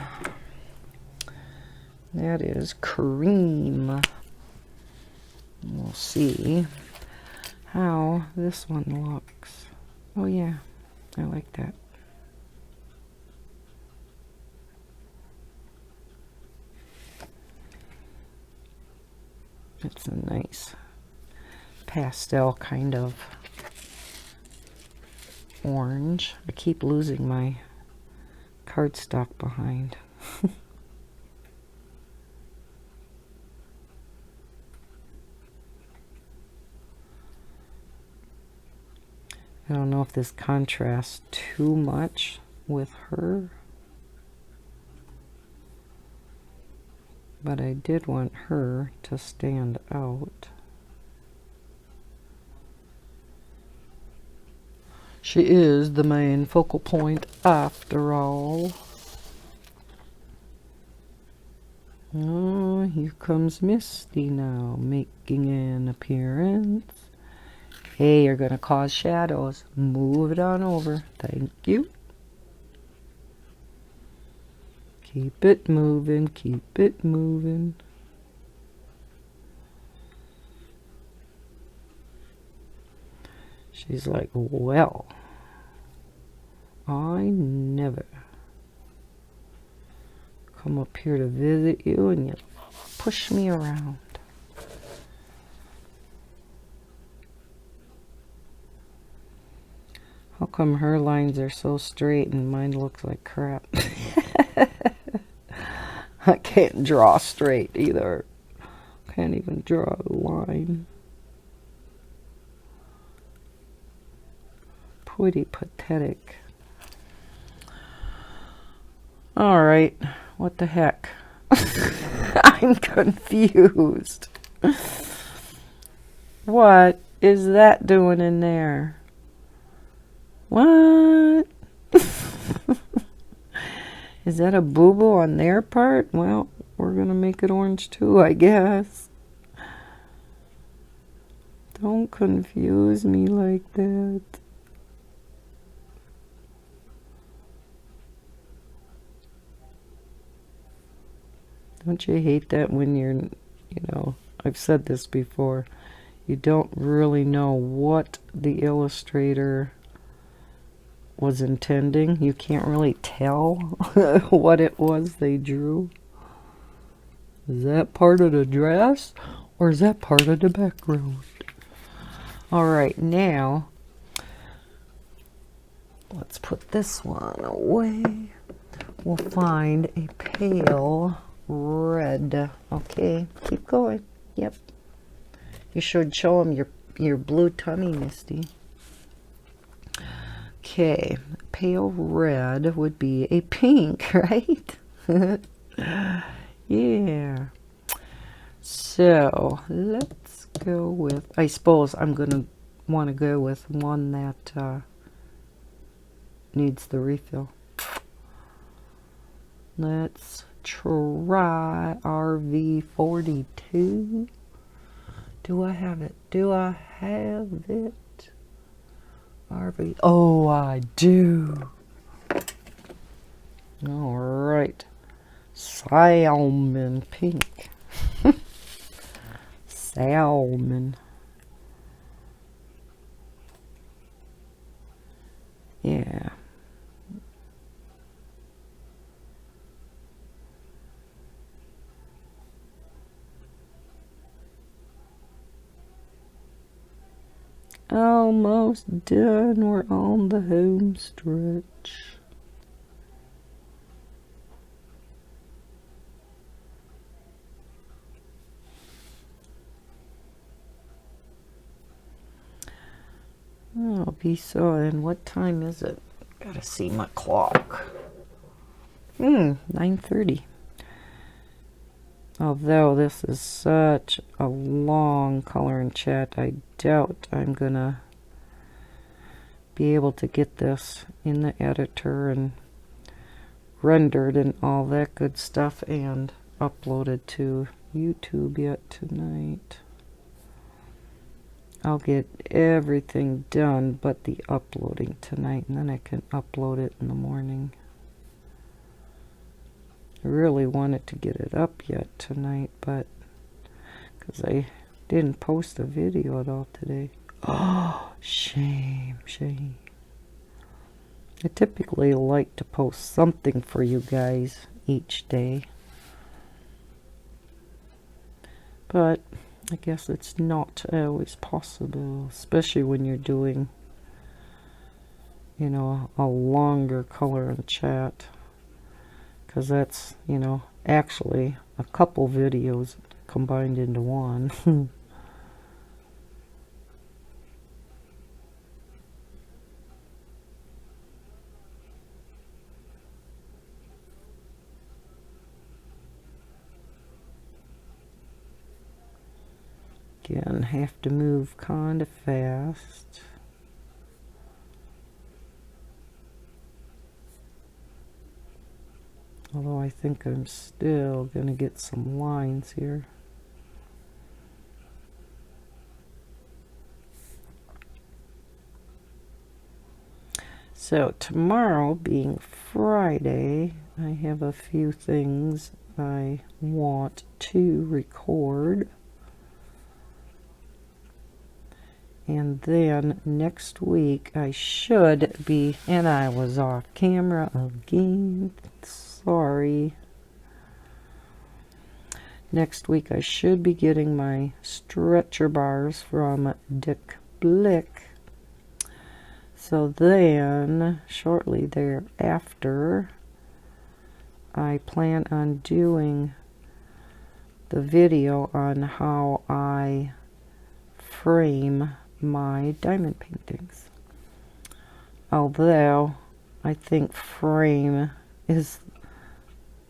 That is cream. We'll see how this one looks. Oh yeah, I like that. It's a nice pastel kind of orange. I keep losing my cardstock behind. I don't know if this contrasts too much with her, but I did want her to stand out. She is the main focal point after all. Oh, here comes Misty now, making an appearance. Hey, you're gonna cause shadows. Move it on over. Thank you. Keep it moving, keep it moving. She's like, well, I never come up here to visit you and you push me around. How come her lines are so straight and mine looks like crap? I can't draw straight either. Can't even draw a line. Pretty pathetic. Alright, what the heck? I'm confused. What is that doing in there? What? Is that a boo-boo on their part? Well, we're gonna make it orange too, I guess. Don't confuse me like that. Don't you hate that when you're, you know, I've said this before, you don't really know what the illustrator was intending. You can't really tell what it was they drew. Is that part of the dress or is that part of the background? Alright, now let's put this one away. We'll find a pale red. Okay, keep going. Yep. You should show them your blue tummy, Misty. Okay, pale red would be a pink, right? Yeah. So, let's go with, I suppose I'm going to want to go with one that needs the refill. Let's try RV42. Do I have it? Do I have it? RV. Oh, I do. All right. Salmon pink. Salmon. Yeah. Almost done. We're on the home stretch. I'll be so. And what time is it? Gotta see my clock. 9:30. Although this is such a long color and chat, I doubt I'm gonna be able to get this in the editor and rendered and all that good stuff and uploaded to YouTube yet tonight. I'll get everything done but the uploading tonight, and then I can upload it in the morning. I really wanted to get it up yet tonight, but because I didn't post a video at all today. Oh, shame, shame. I typically like to post something for you guys each day, but I guess it's not always possible, especially when you're doing, you know, a longer color and chat. Because that's, you know, actually a couple videos combined into one. Again, have to move kind of fast. Although I think I'm still going to get some lines here. So tomorrow being Friday, I have a few things I want to record. And then next week I should be, and I was off camera again, sorry. Next week I should be getting my stretcher bars from Dick Blick. So then, shortly thereafter, I plan on doing the video on how I frame my diamond paintings. Although I think frame is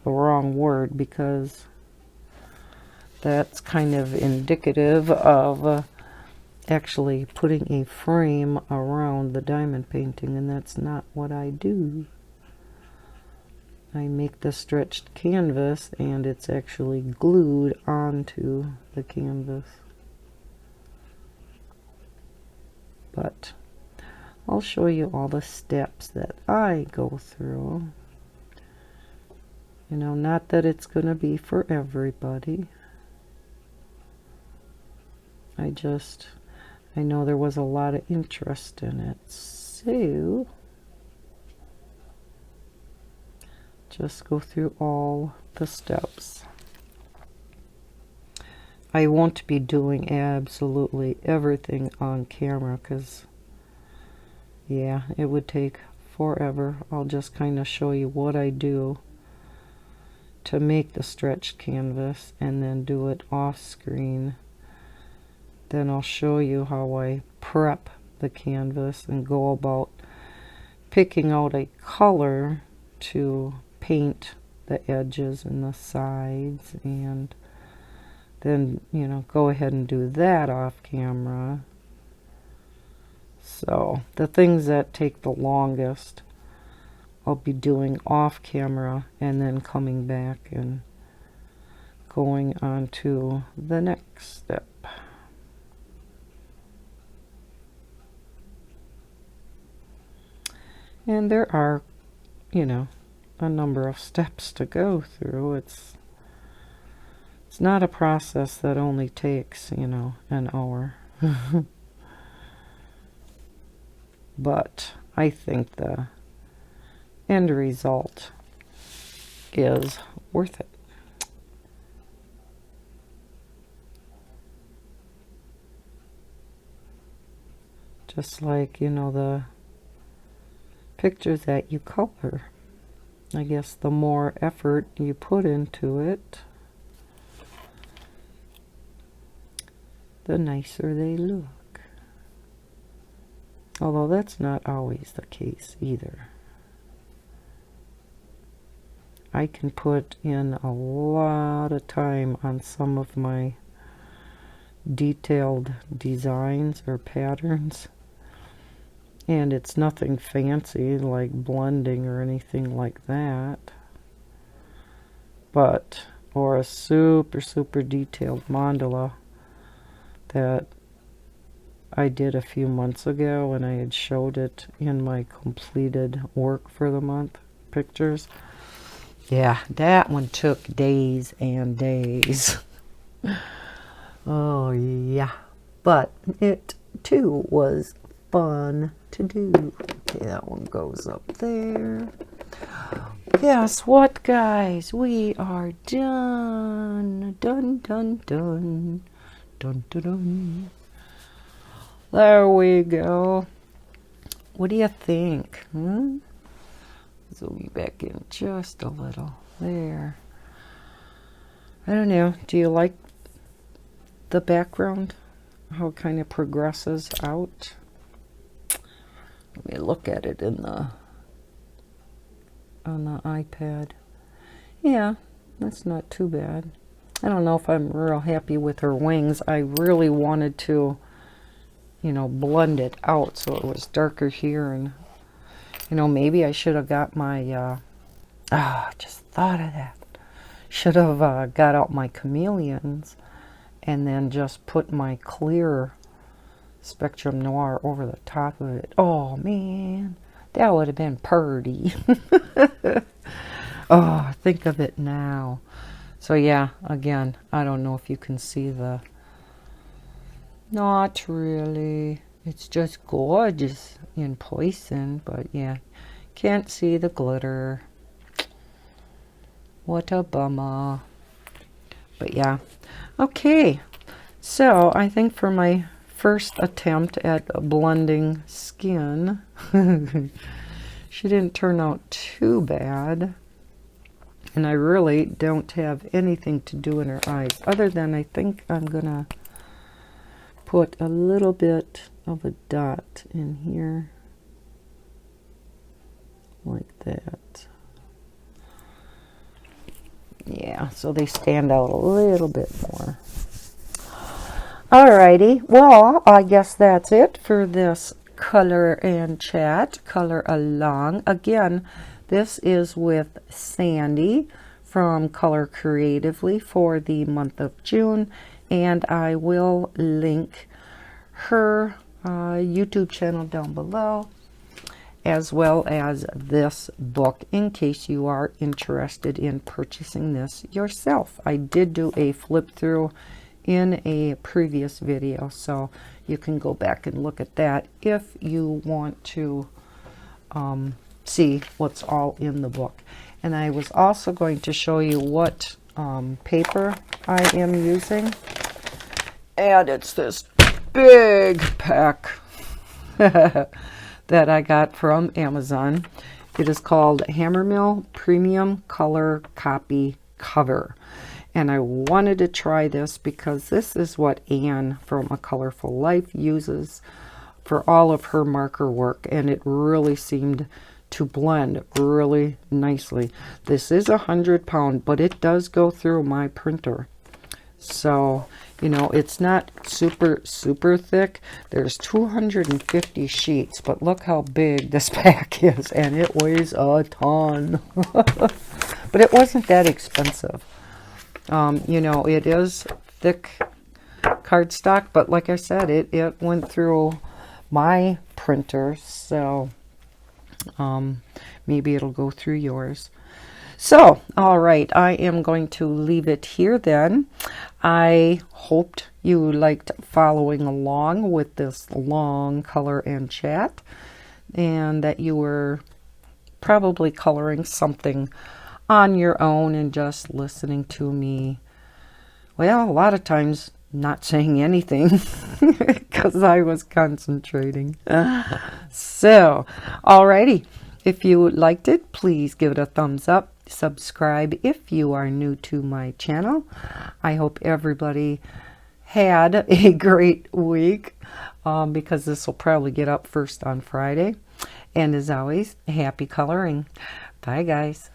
the wrong word, because that's kind of indicative of actually putting a frame around the diamond painting, and that's not what I do. I make the stretched canvas and it's actually glued onto the canvas. But I'll show you all the steps that I go through. You know, not that it's going to be for everybody. I know there was a lot of interest in it, so just go through all the steps. I won't be doing absolutely everything on camera because, yeah, it would take forever. I'll just kind of show you what I do to make the stretched canvas and then do it off screen. Then I'll show you how I prep the canvas and go about picking out a color to paint the edges and the sides, and then, you know, go ahead and do that off camera. So the things that take the longest I'll be doing off camera, and then coming back and going on to the next step. And there are, you know, a number of steps to go through. It's not a process that only takes, you know, an hour. But I think the end result is worth it. Just like, you know, the pictures that you color. I guess the more effort you put into it, the nicer they look. Although that's not always the case either. I can put in a lot of time on some of my detailed designs or patterns, and it's nothing fancy like blending or anything like that, but or a super detailed mandala that I did a few months ago, and I had showed it in my completed work for the month pictures. Yeah, that one took days and days. Oh yeah, but it too was fun to do. Okay, that one goes up there. Guess what, guys? We are done. Done, done, done. Dun, dun, dun. There we go. What do you think? Zoom you back in just a little. There. I don't know. Do you like the background? How it kind of progresses out? Let me look at it in on the iPad. Yeah, that's not too bad. I don't know if I'm real happy with her wings. I really wanted to, you know, blend it out so it was darker here, and, you know, maybe I should have got my Ah, just thought of that. Should have got out my chameleons and then just put my clear Spectrum Noir over the top of it. Oh man, that would have been purty. Oh, think of it now. So yeah, again, I don't know if you can see the... Not really. It's just gorgeous in person, but yeah, can't see the glitter. What a bummer. But yeah. Okay. So I think for my first attempt at blending skin, she didn't turn out too bad. And I really don't have anything to do in her eyes, other than I think I'm gonna put a little bit of a dot in here, like that. Yeah, so they stand out a little bit more. Alrighty, well, I guess that's it for this color and chat, color along. Again, this is with Sandy from Color Creatively for the month of June, and I will link her YouTube channel down below, as well as this book in case you are interested in purchasing this yourself. I did do a flip through in a previous video, so you can go back and look at that if you want to see what's all in the book. And I was also going to show you what paper I am using, and it's this big pack that I got from Amazon. It is called Hammerill Premium Color Copy Cover. And I wanted to try this because this is what Anne from A Colorful Life uses for all of her marker work, and it really seemed to blend really nicely. This is 100 pound, but it does go through my printer. So, you know, it's not super thick. There's 250 sheets, but look how big this pack is, and it weighs a ton. But it wasn't that expensive. You know, it is thick cardstock, but like I said, it went through my printer, so maybe it'll go through yours. So, all right, I am going to leave it here then. I hoped you liked following along with this long color and chat, and that you were probably coloring something on your own and just listening to me. Well, a lot of times not saying anything because I was concentrating. So, alrighty. If you liked it, please give it a thumbs up. Subscribe if you are new to my channel. I hope everybody had a great week because this will probably get up first on Friday. And as always, happy coloring. Bye, guys.